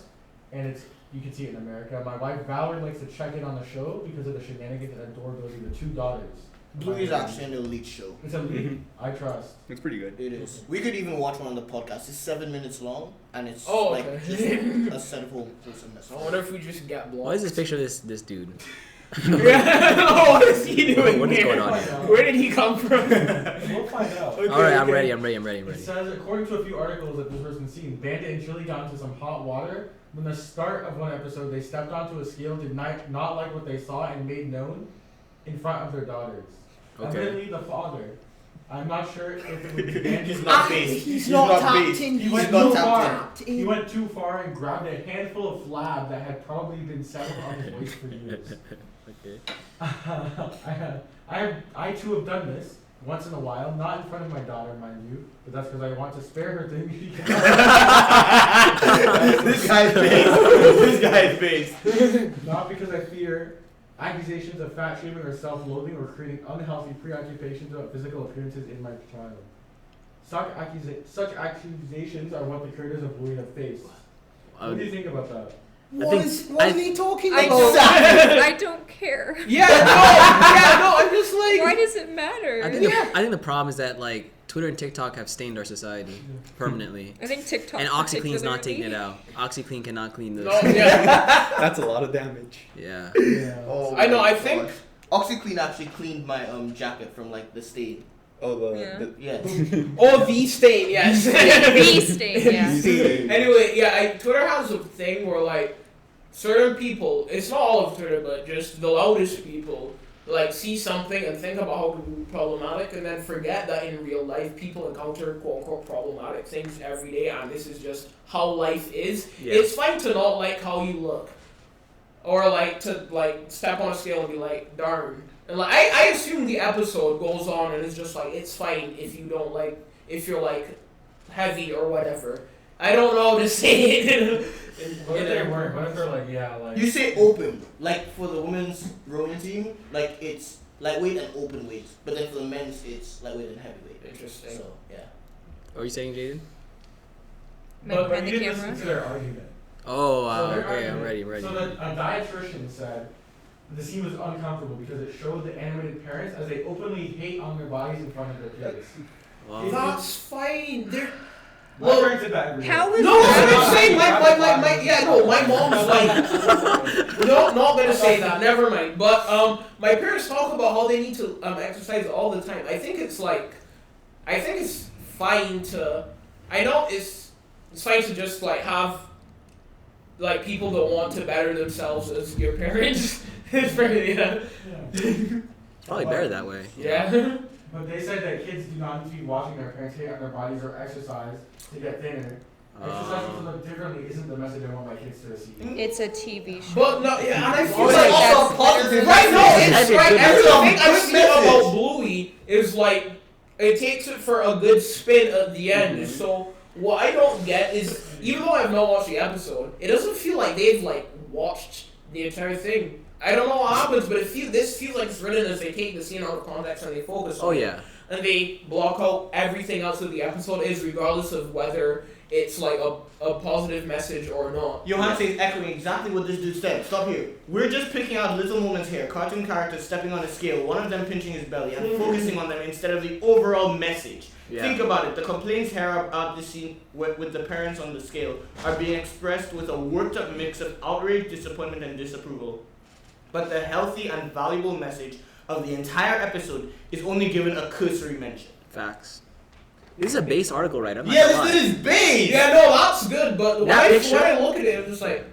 and you can see it in America. My wife Valerie likes to check in on the show because of the shenanigans and adorability of the two daughters. Bluey's actually an elite show. It's a lead. I trust. It's pretty good. It is. We could even watch one on the podcast. It's 7 minutes long, and it's Oh, like okay. just a set of wholesomeness. I wonder if we just get blocked. Why is this picture of this dude? Yeah. What is he doing What is here? going on here? Where did he come from? We'll find out. Okay, All right, I'm okay. ready. It says, according to a few articles that this person's seen, Bandit and Chili got into some hot water. When the start of one episode, they stepped onto a scale, did not like what they saw, and made known in front of their daughters. Okay. Evidently, the father. I'm not sure if it was Bandit. He's not based. He's not not tapped based. in. He He's went not too tapped far. in. He went too far and grabbed a handful of flab that had probably been settled on his waist for years. Okay. I too have done this. once in a while, not in front of my daughter, mind you, but that's because I want to spare her dignity. This guy's based. This guy's based. Not because I fear accusations of fat shaming or self-loathing or creating unhealthy preoccupations about physical appearances in my child. Such accusations are what the creators of Bluey have faced. What do you think about that? What is he talking I about? don't, I don't care. Yeah, no, I'm just like. Why does it matter? I think the problem is that like Twitter and TikTok have stained our society permanently. I think TikTok. And OxyClean's not taking it particularly. out. OxyClean cannot clean this. No, yeah. That's a lot of damage. Yeah. Oh I know, my I think- gosh. OxyClean actually cleaned my jacket from like the stain. Oh, Yeah. Yeah. Oh, the stain, yes. Bee stain, yeah. Stain. Anyway, yeah, Twitter has a thing where like certain people, it's not all of Twitter, but just the loudest people, like see something and think about how it could be problematic and then forget that in real life people encounter quote unquote problematic things every day and this is just how life is. Yeah. It's fine to not like how you look. Or like to like step on a scale and be like, darn. And like I assume the episode goes on and it's just like it's fine if you don't like if you're like heavy or whatever. I don't know how to say it. What if they weren't? What if they're like, yeah, like... You say open, like for the women's rowing team, like it's lightweight and open weight, but then for the men's it's lightweight and heavyweight. Interesting. So yeah. What are you saying, Jaden? But Behind you the didn't camera. listen to their argument. Oh, So their okay, I'm argument- ready. So a dietitian said the scene was uncomfortable because it showed the animated parents as they openly hate on their bodies in front of their kids. Wow. That's fine. They're My Well, parents did that. How is no, that? I'm saying my mom's like no, not gonna say that. Never mind. But my parents talk about how they need to exercise all the time. I think it's fine to. I know it's fine to just like have like people that want to better themselves as your parents. It's pretty Probably better that way. yeah. But they said that kids do not need to be watching their parents hate on their bodies or exercise to get thinner. Exercising to look differently isn't the message I want my kids to receive. It's a TV show. But no, yeah, and I feel It's like also that's- positive. right, no, That's it's a right. good Everything message. I've seen Good about message. Bluey is like it takes it for a good spin at the end. So what I don't get is even though I've not watched the episode, it doesn't feel like they've like watched the entire thing. I don't know what happens, but this feels like it's written as they take the scene out of context and they focus on Oh it. yeah. And they block out everything else of the episode is regardless of whether it's like a positive message or not. Yohance is echoing exactly what this dude said. Stop here. We're just picking out little moments here. Cartoon characters stepping on a scale, one of them pinching his belly, and focusing on them instead of the overall message. Yeah. Think about it. The complaints here about the scene with the parents on the scale are being expressed with a worked up mix of outrage, disappointment, and disapproval. But the healthy and valuable message of the entire episode is only given a cursory mention. Facts. This is a base article, right? I'm not Yeah, gonna this lie. is base! Yeah, no, that's good, but when That I picture- look at it, I'm just like,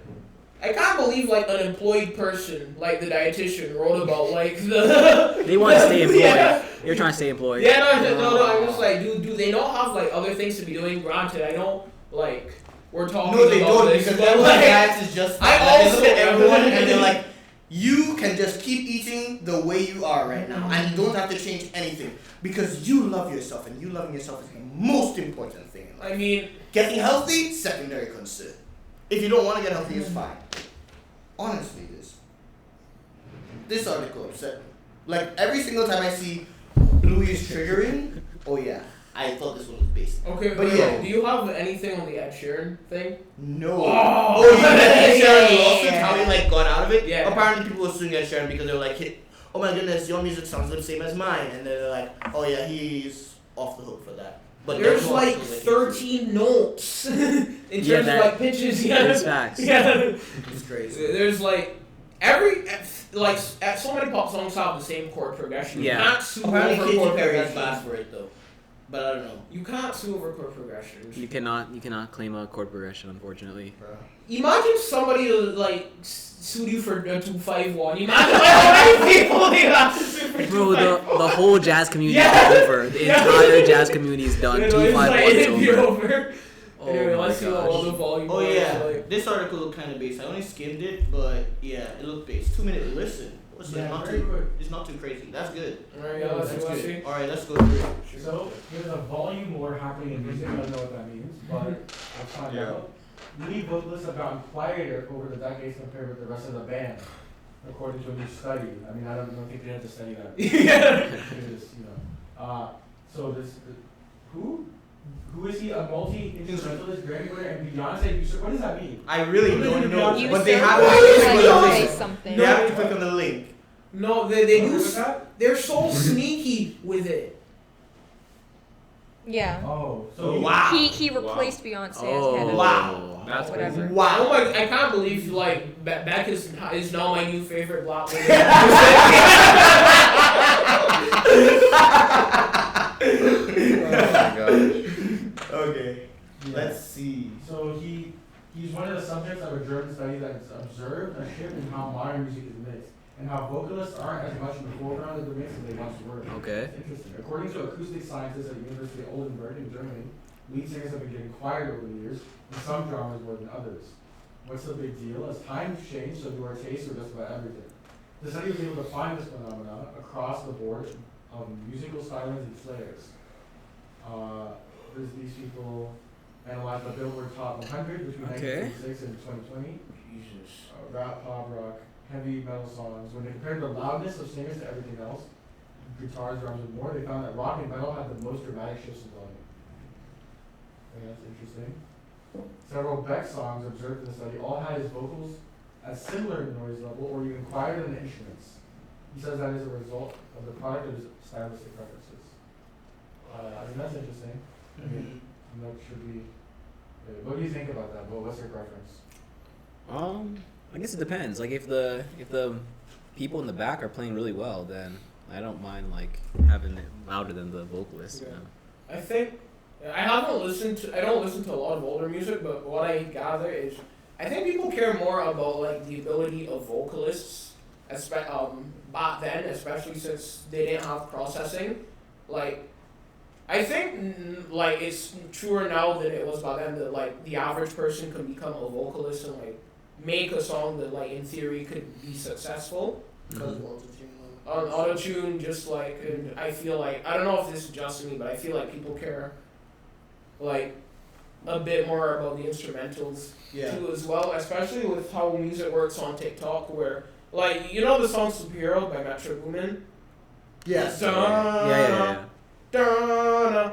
I can't believe like an employed person, like the dietitian, wrote about like the. They want to stay employed. Yeah, They're trying to stay employed. yeah, no. I'm just like, do they not have like other things to be doing? Granted, I know like we're talking. No, they about don't, this, because but, everyone like, reacts is just I like, they also look at everyone am. and they're like, you can just keep eating the way you are right now, and you don't have to change anything because you love yourself, and you loving yourself is the most important thing in life. I mean, Getting healthy, secondary concern. If you don't want to get healthy, it's fine. Honestly, this article upset me. Like every single time I see Bluey is triggering, oh yeah, I thought this one was basic. okay, But but yeah. do you have anything on the Ed Sheeran thing? No. Oh, Oh, you know Ed yeah. Sheeran lawsuit, how he like got out of it? Yeah. Apparently people were suing Ed Sheeran because they were like, "Hey, oh my goodness, your music sounds the same as mine," and they're like, "Oh yeah, he's off the hook for that." But There's no like article that 13 notes in terms Yeah, of that- like pitches. Yeah, It's facts. yeah. It's crazy. There's like so many pop songs have the same chord progression. Yeah. You can't sue Apparently over Katy chord Perry is progressions. bad for it though, but I don't know. You can't sue over chord progressions. You cannot claim a chord progression, unfortunately. Imagine somebody like sued you for 251. Imagine like, how many people they have to sue for Bro, 251. the whole jazz community Yeah. is over. The Yeah. entire jazz community is done. You know, it's 251 like, is it'd be over. over. Anyway, my let's see what all the gosh. volume Oh was, yeah, like. this article looked kind of based. I only skimmed it, but yeah, it looked based. 2-minute listen. What's Yeah, not very too? quick. It's not too crazy. That's good. Alright, yeah, let's see, That's let's good. see. All right, let's go through it. So there's a volume war happening in music. I don't know what that means, but I'll find Yeah. out. Lead vocalists have gotten quieter over the decades compared with the rest of the band, according to a new study. I mean, I don't think they had to study that. Yeah. It is, you know. So who is he? A multi-instrumentalist, Grammy winner, and Beyonce? What does that mean? I really don't know, You but they serve have like to click on the say link. something. They have to click on the link. No, they do. What's that? They're so sneaky with it. Yeah. Oh, Oh, so wow. He replaced Beyonce as head Oh, of Wow. That's whatever. crazy. Oh Wow. my! I can't believe like Beck is now my new favorite black woman. Oh my gosh. Okay. Yeah. Let's see. So he's one of the subjects of a German study that observed a shift in how modern music is mixed and how vocalists aren't as much in the foreground of the mix as they once were. Okay. It's interesting. According to acoustic scientists at the University of Oldenburg in Germany, lead singers have been getting quieter over the years, and some genres more than others. What's the big deal? As times change, so do our tastes for just about everything. The study was able to find this phenomenon across the board of musical stylings and flares. These people analyzed the Billboard Top 100 between Okay. 1996 and 2020. Jesus. Rap, pop, rock, heavy metal songs. When they compared the loudness of singers to everything else, guitars, drums, and more, they found that rock and metal had the most dramatic shifts in volume. I think that's interesting. Several Beck songs observed in the study all had his vocals at similar noise level or even quieter than the instruments. He says that is a result of the product of his stylistic preferences. I mean, that's interesting. I mean, that should be. What do you think about that, Bo? What's your preference? I guess it depends. Like if the people in the back are playing really well, then I don't mind like having it louder than the vocalist. You Yeah. know? I think I don't listen to a lot of older music, but what I gather is I think people care more about like the ability of vocalists, back then, especially since they didn't have processing. Like, I think like it's truer now than it was back then that like the average person can become a vocalist and like make a song that like in theory could be successful. Because Mhm. autotune. On auto-tune, just like, and I feel like, I don't know if this is just me, but I feel like people care, like, a bit more about the instrumentals, Yeah. too, as well, especially with how music works on TikTok, where, like, you know the song Superhero by Metro Boomin? Yes. Yeah.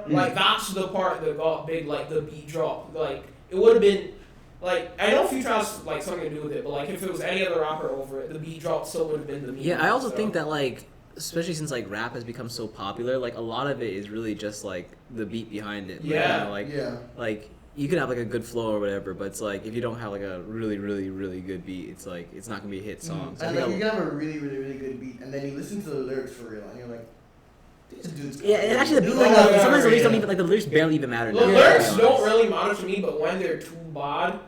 Like, that's the part that got big, like, the beat drop, like, it would have been, like, I know Future has, like, something to do with it, but, like, if it was any other rapper over it, the beat drop still would have been the meme. Yeah, I also so. think that like, especially since like rap has become so popular, like a lot of it is really just like the beat behind it. Yeah. You know, like Yeah. like you can have like a good flow or whatever, but it's like if you don't have like a really good beat, it's like it's not gonna be a hit song. So I And think like you a- can have a really good beat, and then you listen to the lyrics for real, and you're like, these dudes. yeah, and actually the beat Oh, like yeah, sometimes the lyrics yeah. don't even like the lyrics barely even matter. The now, to be lyrics don't honest. really matter to me, but when they're too bad,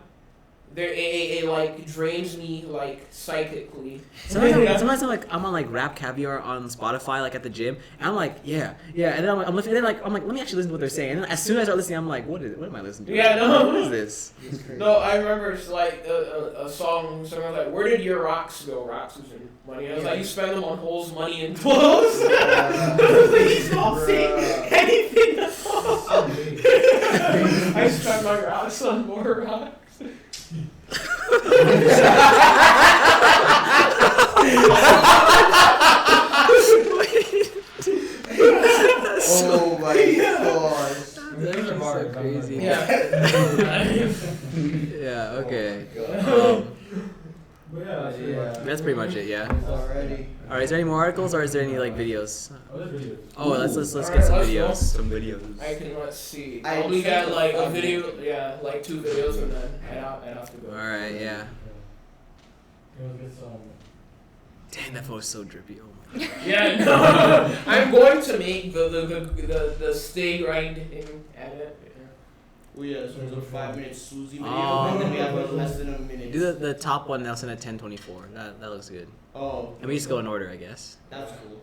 it like drains me like psychically. Sometimes I'm on like Rap Caviar on Spotify like at the gym, and I'm like and then I'm listening, and then I'm like let me actually listen to what they're saying, and then as soon as I start listening, I'm like what am I listening to? Yeah, no. What is this? It's crazy. No, I remember it's like a song. Someone was like, "Where did your rocks go?" Rocks was in money. I was like, "You spend them on holes, money, and clothes." Please don't say anything at all. I spend my rocks on more rocks. Oh my gosh. Those are bars, so crazy. Yeah. Yeah. Okay. But yeah, that's pretty much. That's pretty much it. Yeah. Already. All right. Is there any more articles or is there any like videos? Oh, there's videos. Oh, let's get some Alright, let's go. videos. Some videos. I can let's see. I We think got like a of- video, yeah, like 2 videos, and then I'd have to go. All right. Yeah. Let's get some. Dang, that photo's so drippy. Oh my god. Yeah, no. I'm going to make the stay grinding edit. Oh yeah, so there's a 5-minute Susie video, Oh. and then we have a less than a minute. Do the top one, Nelson, at 10:24. That looks good. Oh, And we just go in order, I guess. that's cool.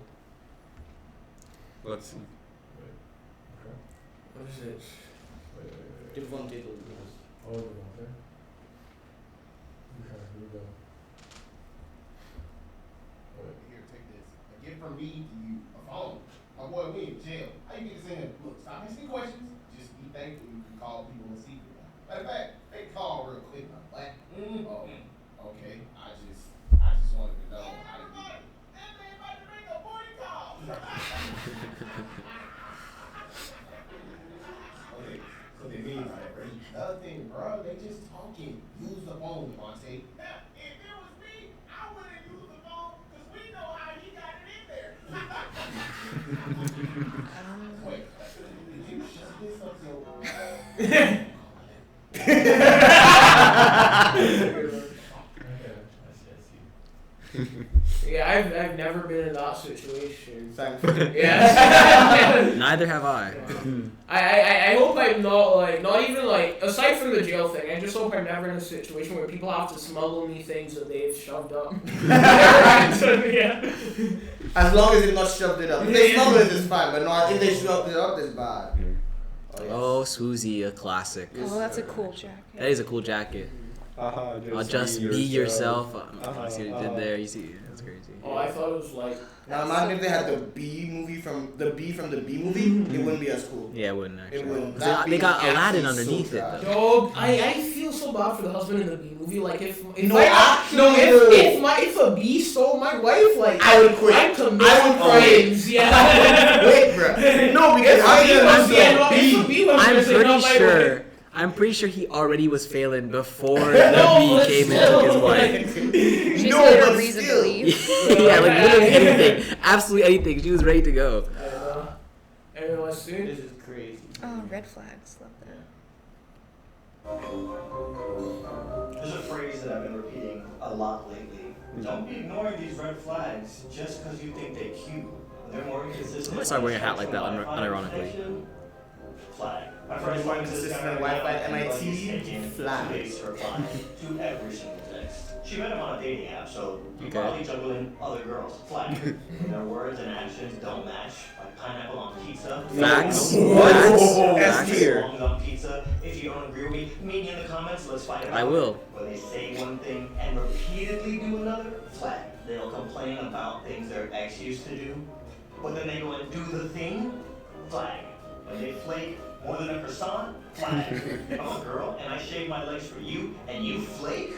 Let's see. What is it? Devontae Williams. Oh, the water. Okay, here we go. Here, take this. A gift from me to you. A phone. My boy, we in jail. How you get this in? Look, stop asking questions. Just be thankful you can call people in secret. Matter of fact, they call real quick. I'm like, oh, okay. I just wanted to know how to do that. That man about to make a booty call. Okay, so they mean like, nothing, bro. They just talking. Use the phone, Yohance. If it was me, I wouldn't use the phone because we know how he got it in there. Wait, did you shut this up, yo? Okay, I see. Yeah, I've never been in that situation. Thankfully. Yeah. Neither have I. I hope I'm not even aside from the jail thing, I just hope I'm never in a situation where people have to smuggle me things that they've shoved up. Yeah. As long as they've not shoved it up. If they smuggle it, it's fine. But not if they shoved it up, it's bad. Oh, Swoozie, a classic. Oh, that's a cool jacket. That is a cool jacket. Just be yourself. You see what you did there. You see, that's crazy. Oh, I thought it was like. Now imagine if they had the B from the B movie, it wouldn't be as cool. Yeah, it wouldn't actually. It wouldn't. They got That'd be Aladdin actually underneath so it. trash. Though. Dog, I feel so bad for the husband in the B movie. Like if No, actually, if a bee stole my wife, like I would quit. I'm committing I would crimes. Yeah. Wait, bro. No, because I didn't I'm pretty sure he already was failing before the bee came and took his wife. She's No, got but a reason to still. leave. Yeah, like literally anything, absolutely anything. She was ready to go. Everyone soon. This is crazy. Oh, red flags. Love that. There's a phrase that I've been repeating a lot lately. Don't be ignoring these red flags just because you think they're cute. They're more inconsistent. I'm gonna start wearing a hat like that unironically. Flag. My Friends friend wanted to sit on Wi-Fi at MIT. Flag. To reply to every single text. She met him on a dating app, so you probably juggling other girls. Flag. Their words and actions don't match, like pineapple on pizza. Facts. S tier. On pizza. If you don't agree with me, meet me in the comments. Let's fight about it. I will. When they say one thing and repeatedly do another, flag. They'll complain about things their ex used to do, but then they go and do the thing, flag. When they flake more than a croissant, flag. If I'm a girl and I shave my legs for you and you flake,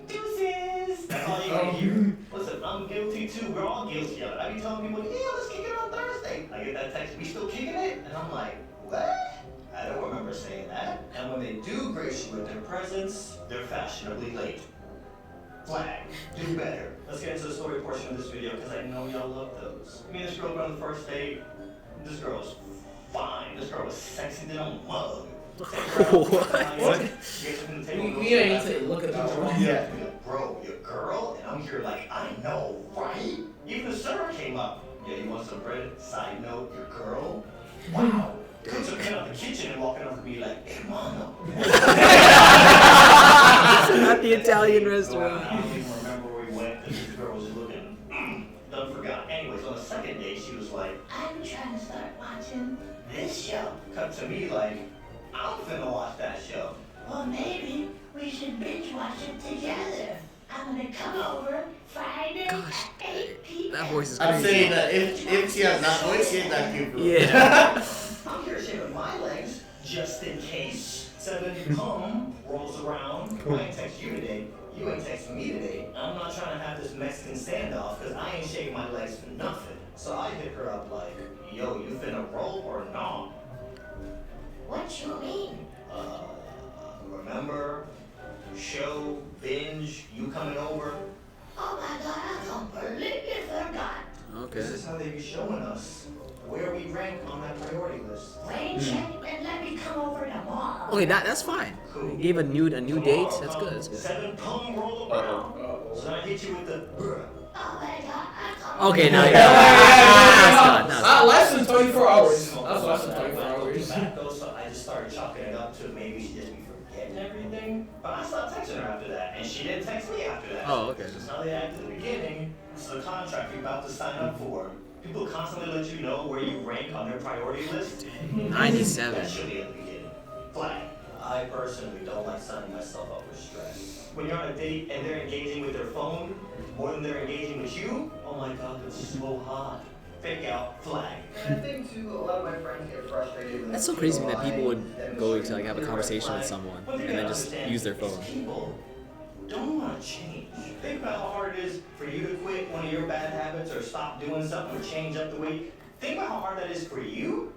deuces. That's all you can hear. Listen, I'm guilty too. We're all guilty of it. I be telling people, yeah, let's kick it on Thursday. I get that text, we still kicking it? And I'm like, what? I don't remember saying that. And when they do grace you with their presence, they're fashionably late. Flag. Do better. Let's get into the story portion of this video because I know y'all love those. Me and this girl got on the first date. This girl was fine. This girl was sexy than a mug. What? We ain't to look at that one. Yeah. Bro, your girl? And I'm here like, I know, right? Even the server came up. Yeah, you want some bread? Side note, your girl? Wow. Cooks are coming out the kitchen and walking over to me like, hey, mama. At the Italian restaurant. I don't even remember where we went because this girl was looking done forgot. Anyways, on the second day, she was like, I'm trying to start watching this show. Cut to me like, I'm finna watch that show. Well, maybe we should binge watch it together. I'm gonna come over Friday at 8 p.m. That voice is I'm crazy. saying that if she has that voice, she ain't that cute. Bro. Yeah. I'm here shaving my legs just in case. 7 come rolls around. I ain't text you today. You ain't text me today. I'm not trying to have this Mexican standoff because I ain't shaving my legs for nothing. So I hit her up like, yo, you finna roll or not? What you mean? Remember? Show, binge, you coming over? Oh my god, I completely forgot. Okay. This is how they be showing us where we rank on that priority list. Rain check and let me come over tomorrow. Okay, that's fine. You gave a new date. That's good. That's good. 7 come roll around. So then I hit you with the bruh. Oh my god, I come Okay, now you're Not less than 24 hours. That's less than 24 hours. So I just started chalking it up to maybe she just be forgetting everything. But I stopped texting her after that, and she didn't text me after that. Oh, okay. This is how they act in the beginning. This is the contract you're about to sign up for. People constantly let you know where you rank on their priority list. 97. That should be at the beginning. Flag. I personally don't like signing myself up for stress. When you're on a date and they're engaging with their phone more than they're engaging with you, oh my god, it's so hard. Fake out, flag. And I think too, a lot of my friends get frustrated when That's so crazy that people would go to like have a conversation with someone and then just use their phone. People don't want to change. Think about how hard it is for you to quit one of your bad habits or stop doing something or change up the way. Think about how hard that is for you.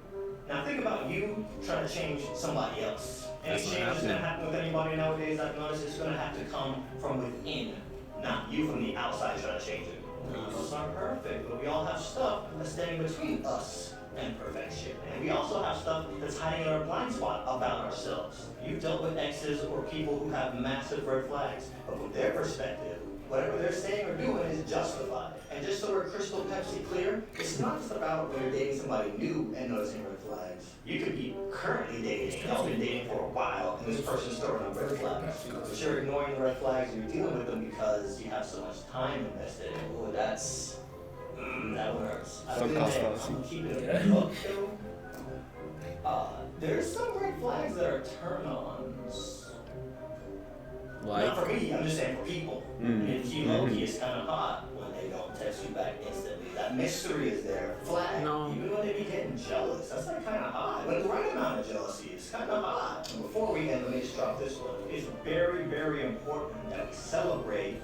Now think about you trying to change somebody else. Any That's not change that's going to happening. happen with anybody nowadays, I've noticed it's going to have to come from within, not you from the outside trying to change it. None of us are perfect, but we all have stuff that's standing between us and perfection. And we also have stuff that's hiding in our blind spot about ourselves. You've dealt with exes or people who have massive red flags, but from their perspective, whatever they're saying or doing is justified. And just so we're crystal Pepsi clear, it's not just about when you're dating somebody new and noticing red flags. You could be currently dating, y'all been dating for a while, and this person's throwing up red flags. But you're ignoring the red flags and you're dealing with them because you have so much time invested in it. Oh, that's... that one hurts. I Some feel cost that. fallacy. I'm keeping it in the book, though. There's some red flags that are turn-ons. Not for me, I'm just saying for people. And key low-key is kind of hot when they don't text you back instantly. That mystery is there. Flag. No. Even when they be getting jealous, that's like kind of hot. When the right amount of jealousy is kind of hot. And before we end, let me just drop this one. It's very, very important that we celebrate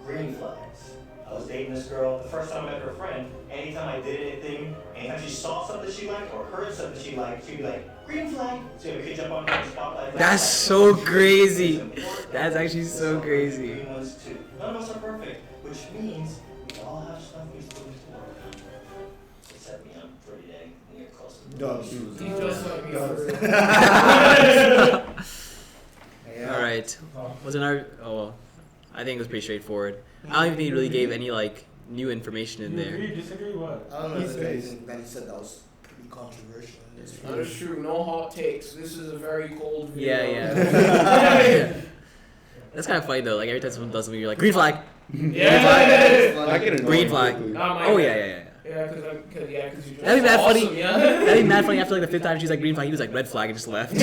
green flags. I was dating this girl, the first time I met her friend, anytime I did anything, anytime she saw something she liked or heard something she liked, she'd be like, green flag. So we could jump on her spotlight. That's so crazy. That's actually so crazy. Green ones too. None of us are perfect, which means we all have stuff we still need to work on. Except me, I'm pretty dang near close to the He just like me. All right. Wasn't our? Oh well, I think it was pretty straightforward. I don't even think he really gave any like new information in You there. agree, disagree, what? I don't know if there's anything that he said that was pretty controversial in this. That is true. No hot takes. This is a very cold Yeah, video. yeah. That's kind of funny though. Like every time someone does something, you're like green flag. Yeah. I get annoyed Green flag. quickly. Oh yeah. Yeah, because you're just That'd be mad awesome, funny. yeah. That'd be mad funny after like the 5th time she's like green flag. He was like red flag and just left.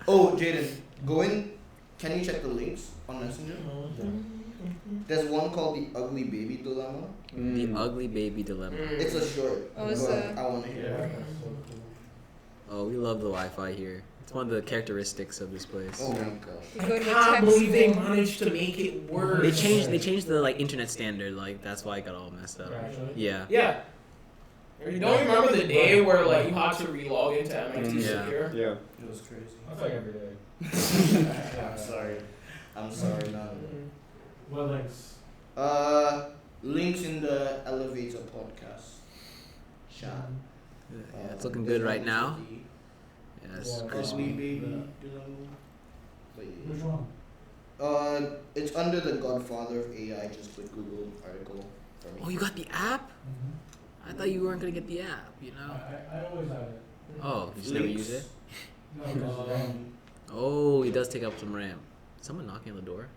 Oh, Jaden, go in. Can you check the links on Messenger? There's one called the Ugly Baby Dilemma. The ugly baby dilemma. It's a short. Oh, it's but a- I want to hear it. Oh, we love the Wi-Fi here. It's one of the characteristics of this place. Oh my gosh. You I go to a can't tech believe they school. managed to make it worse. They changed the like internet standard. Like that's why it got all messed up. Actually? Yeah. Yeah. You don't remember the day where like you had to relog into MIT Yeah. Secure? Yeah. It was crazy. That's like every day. I'm sorry. I'm sorry, man. What links? Links in the Elevator podcast chat. Yeah, it's looking good right now. Yeah, it's Yeah. Ugly crispy. Baby Dilemma. But yeah. Which one? It's under the Godfather of AI. Just click Google article for me. Oh, you got the app? I thought you weren't gonna get the app. You know? I always have it. Oh, you just never use it? No, because Oh, it does take up some RAM. Someone knocking on the door?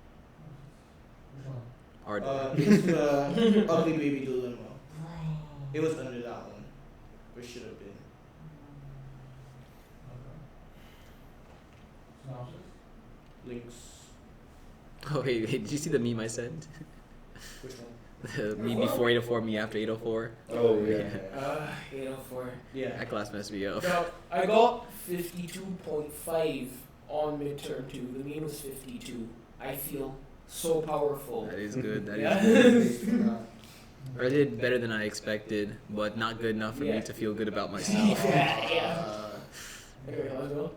which one? Our door. It's the Ugly Baby Dilemma. It was under that one. Or should have been. Synopsis? Links. Oh, wait, did you see the meme I sent? Which one? The me before 804, me after 804. Oh yeah. 804. Yeah. That class messed me up. Now, I got 52.5 on midterm 2. The mean was 52. I feel so powerful. That is good. That is Yeah. good. I did better than I expected, but not good enough for Yeah. me to feel good about myself. Yeah. Okay, let's go.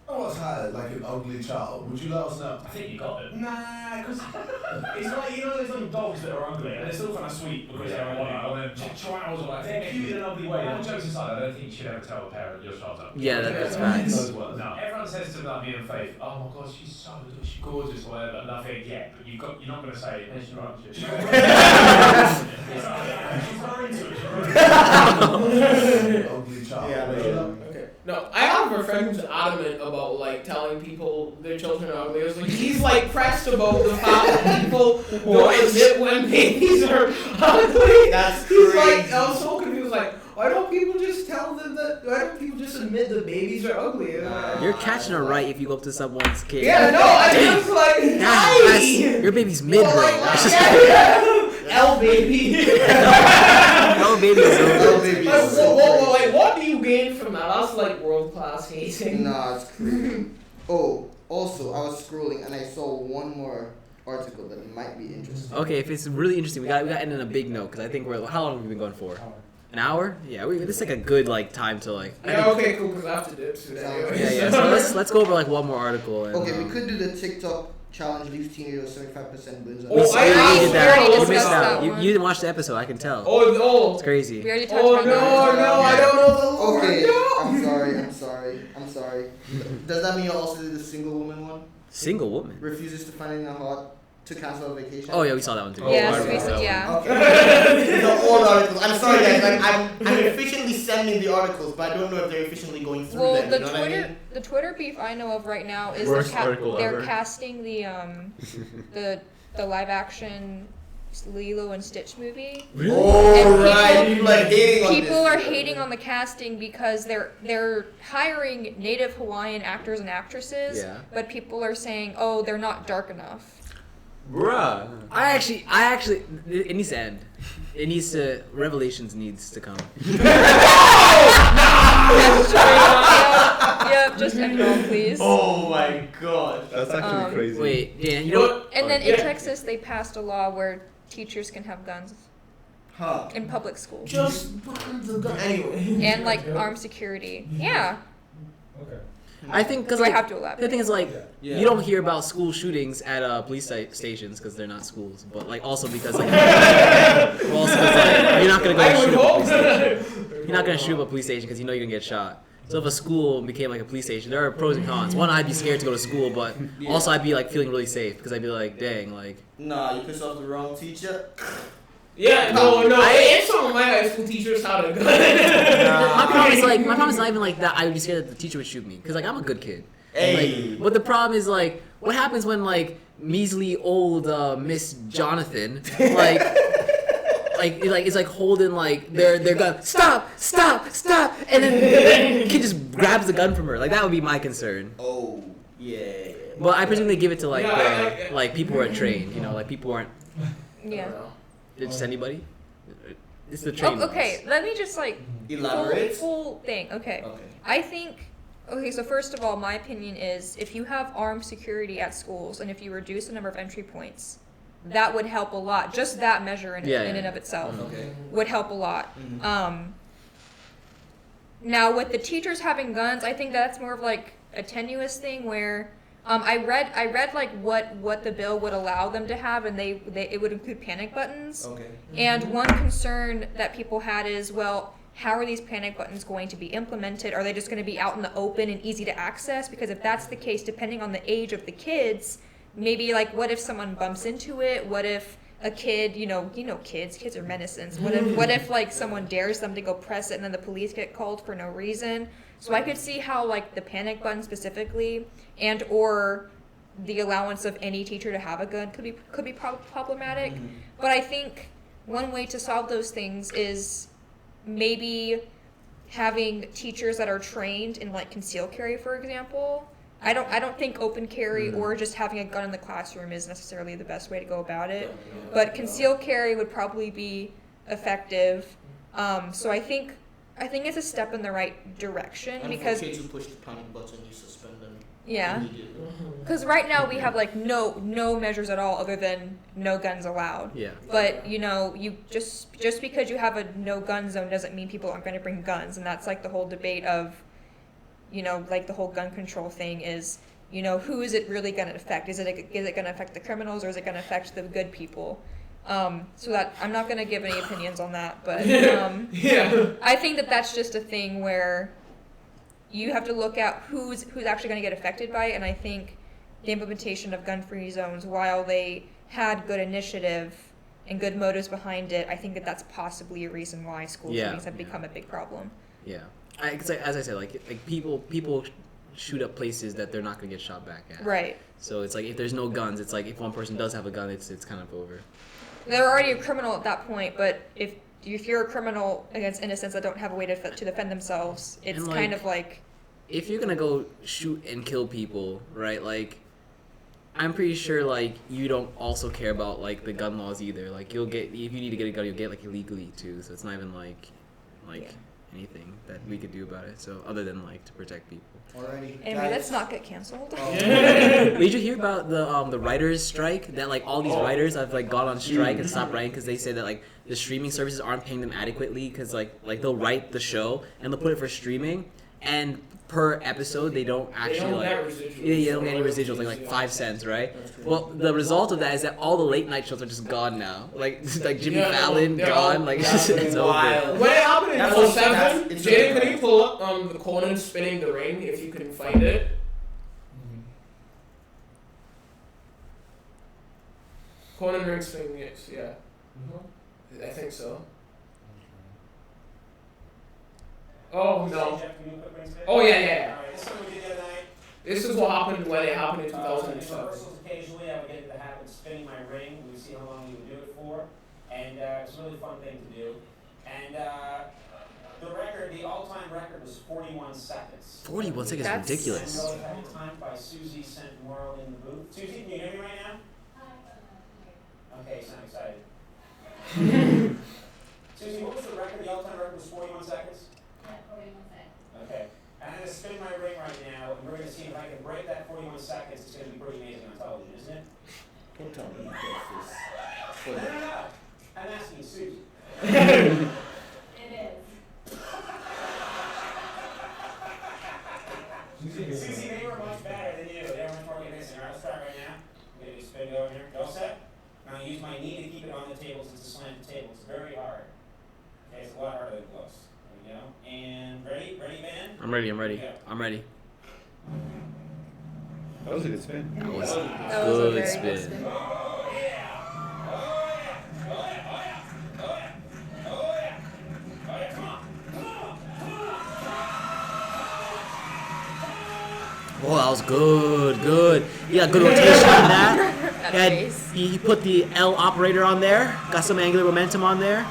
I was had like an ugly child. Would you let us know? I think you got it. Nah, because it's like, you know, there's little dogs that are ugly and they're still kind of sweet because they're white, but then chihuahuas are like, they're cute in an ugly way. All jokes aside, I don't think you should ever tell a parent your child's ugly. Yeah, that's facts. No, everyone says to like me and Faith, oh my god, she's gorgeous, or whatever. Nothing yet, but you're not going to say, hey, she's right. She's not into it. Ugly child. Yeah, Would you let- No, I have a friend who's adamant about like telling people their children are ugly. It's like he's like pressed about the fact that people don't admit when babies are ugly. That's He's crazy. like, I was so don't people just admit that babies are ugly? You're catching a right if you go up to someone's kid. Yeah, no, I just like, hi! Your baby's midbrain. L baby. No baby is Like, what do you gain from that? That's like world class hating. Nah, it's crazy. Oh, also, I was scrolling and I saw one more article that might be interesting. Okay, if it's really interesting, we got to end on a big note because I think we're. How long have we been going for? An hour? Yeah, this is like a good like time to like. Yeah, okay, cool. Because I have to dip soon anyway. Yeah. So let's go over like one more article. And, Okay, we could do the TikTok challenge leaves teenagers 75% burns. Oh, I did that. already You missed discussed out. that You one. didn't watch the episode. I can tell. Oh. It's crazy. We already talked Oh about no, that. I don't know the lore. Okay, No. I'm sorry. Does that mean you also did the single woman one? Single woman. Refuses to find it in her heart to cancel a vacation? Oh yeah, we saw that one too. Yes, I we remember said that yeah. Okay. The old articles. I'm sorry guys, like I'm efficiently sending the articles, but I don't know if they're efficiently going through Well, them. the You know what I Twitter mean? the Twitter beef I know of right now is Worst article they're ever. casting the live action Lilo and Stitch movie. Oh And right, people are hating on this. People are hating on the casting because they're hiring native Hawaiian actors and actresses, Yeah. but people are saying, oh, they're not dark enough. Bruh. I actually, it needs to end. It needs to, Revelations needs to come. Yep, just end it all, please. Oh my god. That's actually crazy. Wait, Dan, you know what? And then in Texas, they passed a law where teachers can have guns Huh. in public schools. Just burn the gun anyway. And like armed security. Yeah. Okay. I think because Do I like have to the elaborate? thing is like Yeah. you don't hear about school shootings at police stations because they're not schools, but like also because like, well, also 'cause, like you're not gonna go I and would shoot up a hope. police station. You're not gonna shoot up a police station because you know you're gonna get shot. So if a school became like a police station, there are pros and cons. One, I'd be scared to go to school, but also I'd be like feeling really safe because I'd be like, dang, like Nah, you piss off the wrong teacher. Yeah, no. And some of my high school teachers had a gun. my problem is not even like that. I would be scared that the teacher would shoot me because like I'm a good kid. Hey. Like, but the problem is like, what happens when like measly old Miss Jonathan like it's like holding like their gun. Stop! And then the kid just grabs the gun from her. Like that would be my concern. Oh, yeah. But I presume they give it to like Yeah, like people who are trained. You know, like people who aren't Yeah. just anybody. It's the trained Oh, okay, let me just like Elaborate. full thing. Okay. Okay. I think. Okay, so first of all, my opinion is if you have armed security at schools and if you reduce the number of entry points, that would help a lot. Just that measure in and of itself Okay. would help a lot. Now with the teachers having guns, I think that's more of like a tenuous thing where I read like what the bill would allow them to have, and it would include panic buttons. Okay. And one concern that people had is, well, how are these panic buttons going to be implemented? Are they just going to be out in the open and easy to access? Because if that's the case, depending on the age of the kids, maybe like what if someone bumps into it? What if a kid, kids are menacing. What if like someone dares them to go press it and then the police get called for no reason? So I could see how like the panic button specifically and or the allowance of any teacher to have a gun could be problematic. But I think one way to solve those things is maybe having teachers that are trained in like concealed carry, for example. I don't think open carry or just having a gun in the classroom is necessarily the best way to go about it. But concealed carry would probably be effective. So I think it's a step in the right direction And because for kids who push the panic button, you suspend them. yeah. Immediately. Because right now we have like no measures at all other than no guns allowed. Yeah. But you just because you have a no gun zone doesn't mean people aren't going to bring guns, and that's like the whole debate of, like the whole gun control thing is, who is it really going to affect? Is it going to affect the criminals or is it going to affect the good people? So that I'm not going to give any opinions on that, but Yeah. I think that's just a thing where you have to look at who's actually going to get affected by it, and I think the implementation of gun-free zones, while they had good initiative and good motives behind it, I think that's possibly a reason why school shootings have become a big problem. Yeah. As I said, like people shoot up places that they're not gonna get shot back at. Right. So it's like if there's no guns, it's like if one person does have a gun, it's kind of over. They're already a criminal at that point, but if if you're a criminal against innocents that don't have a way to defend themselves, it's And, like, kind of like. If you're gonna go shoot and kill people, right? Like, I'm pretty sure like you don't also care about like the gun laws either. Like, you'll get, if you need to get a gun, you'll get like illegally too. So it's not even like Yeah. anything that we could do about it. So other than like to protect people. Alrighty. Anyway, guys. let's not get canceled. Did you hear about the writers' strike? That like all these writers have like gone on strike and stopped writing because they say that like the streaming services aren't paying them adequately because like they'll write the show and they'll put it for streaming and per episode they don't actually you don't get any residuals like 5 cents, right? Well, the result of that is that all the late night shows are just gone now. Like Jimmy Fallon gone. Like it's over. When it happened in That's 2007, it's Jaden, a- can you pull up the Conan spinning the ring if you can find it? Conan ring spinning it, yeah. I think so. Oh no. Oh yeah. This is what happened when it happened in 2007. Rehearsals occasionally, I would get into the habit of spinning my ring. We would see how long we would do it for, and it's a really fun thing to do. And the all-time record was 41 seconds. 41 seconds is ridiculous. And really had timed by Susie St. Moral in the booth. Susie, can you hear me right now? Okay, you sound excited. Susie, what was the record? The all-time record was 41 seconds? Okay. I'm going to spin my ring right now, and we're going to see if I can break that 41 seconds. It's going to be pretty amazing on television, isn't it? Don't tell me No. I'm asking you, Susie. Susie, they were much better than you. They were much more convincing. All right, let's start right now. I'm going to spin it over here. You all set? I'm going to use my knee to keep it on the table since it's a slanted table. It's very hard. Okay, it's a lot harder than it looks. There we go. And ready? Ready, man? I'm ready. Yeah. I'm ready. That was a good spin. That was a That was a good very spin. good spin. Oh, yeah. Oh, yeah. Oh, yeah. Oh, yeah. Oh, yeah. Oh, yeah. Oh, yeah. Come on. Come on. Come on. Oh, that was good. You got good rotation on that. That face. He put the L operator on there. Got some angular momentum on there.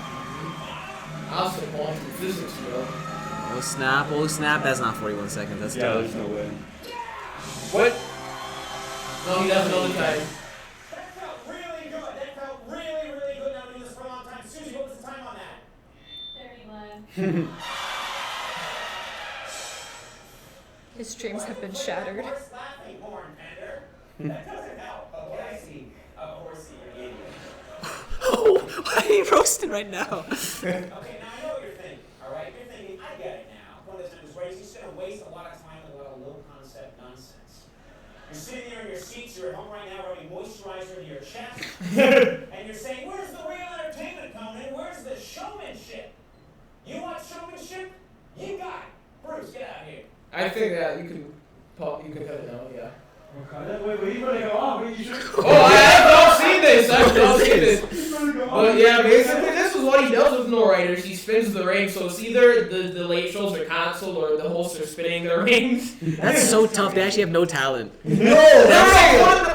Also, quantum physics, bro. Oh snap. That's not 41 seconds. That's Yeah, done. there's no way. What? No, he doesn't know the time. That felt really good. That felt really, really good. Now I'm doing this for a long time. Susie, what was the time on that? 31. His dreams have been shattered. Horse laughing, horn pender. That doesn't help. Of course, you're an idiot. Oh, why are you roasting right now? Okay, now I know what you're thinking. All right, you're thinking, I get it now. One of those ways you're going to waste a lot of time with a lot of low concept nonsense. You're sitting there in your seats. You're at home right now, rubbing moisturizer into your chest, and you're saying, "Where's the real entertainment, Conan? Where's the showmanship? You want showmanship? You got it. Bruce, get out of here." I think that you can cut it now, yeah. Wait, you better go off. Wait, you should. Oh, I've seen this. I've seen this. But yeah, basically, this is what he does with no writers. He spins the ring, so it's either the late shows are canceled or the hosts are spinning their rings. That's so tough. They actually have no talent. No,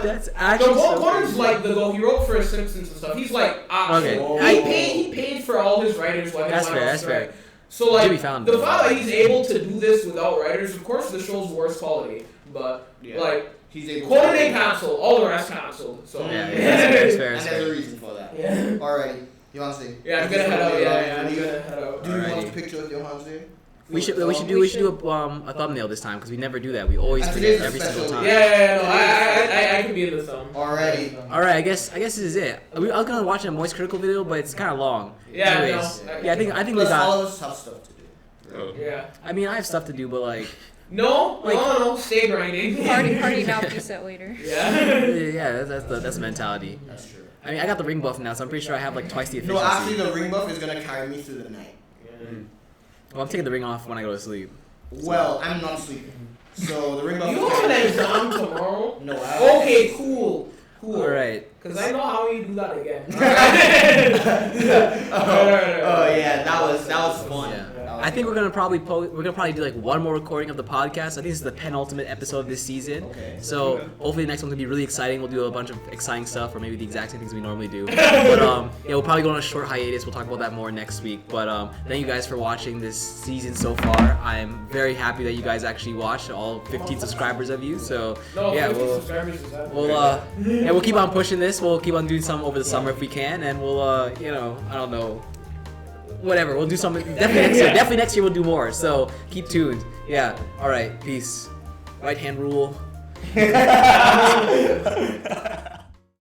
That's actually so Conan's crazy. like he wrote for Simpsons and stuff. He's like Okay. He paid for all his writers when That's they went fair. on That's strike. fair. So like Jimmy Fallon the does fact that. that he's able to do this without writers, of course the show's worse quality, but like He's able Conan to. ain't canceled, all the rest canceled. So Yeah, that's fair. And That's there's a fair. reason for that. yeah. Alrighty. Yohance. Yeah, I'm gonna head out. Yeah, I'm gonna head out. Do you want Alrighty. a picture with Yohance? We should do a thumbnail this time because we never do that. We always And forget today's a every single special- time. Yeah, no, I can be in the thumb. Alrighty. All right, I guess this is it. I was gonna watch a Moist Critical video, but it's kind of long. Yeah, Anyways, no, yeah, I think we Plus, all got. of us have stuff to do. Yeah. I mean, I have stuff to do, but like, No, stay grinding. Party now, peace out later. Yeah. yeah, that's the mentality. That's true. I mean, I got the ring buff now, so I'm pretty sure I have like twice the No, efficiency. actually, the ring buff is gonna carry me through the night. Well, I'm taking the ring off when I go to sleep. Well, I'm not sleeping, so the ring buff. You is have an carrying me. exam tomorrow? No, I. Okay, cool. All right. Because I know how you do that again. Oh yeah, that was fun. Yeah. That was I think we're gonna probably do like one more recording of the podcast. I think this is the penultimate episode of this season. Okay. So hopefully the next one's gonna be really exciting. We'll do a bunch of exciting stuff, or maybe the exact same things we normally do. But yeah, we'll probably go on a short hiatus. We'll talk about that more next week. But thank you guys for watching this season so far. I'm very happy that you guys actually watched, all 15 subscribers of you. So yeah, we'll keep on pushing this. We'll keep on doing some over the summer if we can, and we'll I don't know. Whatever, we'll do something. Definitely next year. Definitely next year we'll do more. So keep tuned. Yeah. All right. Peace. Right hand rule.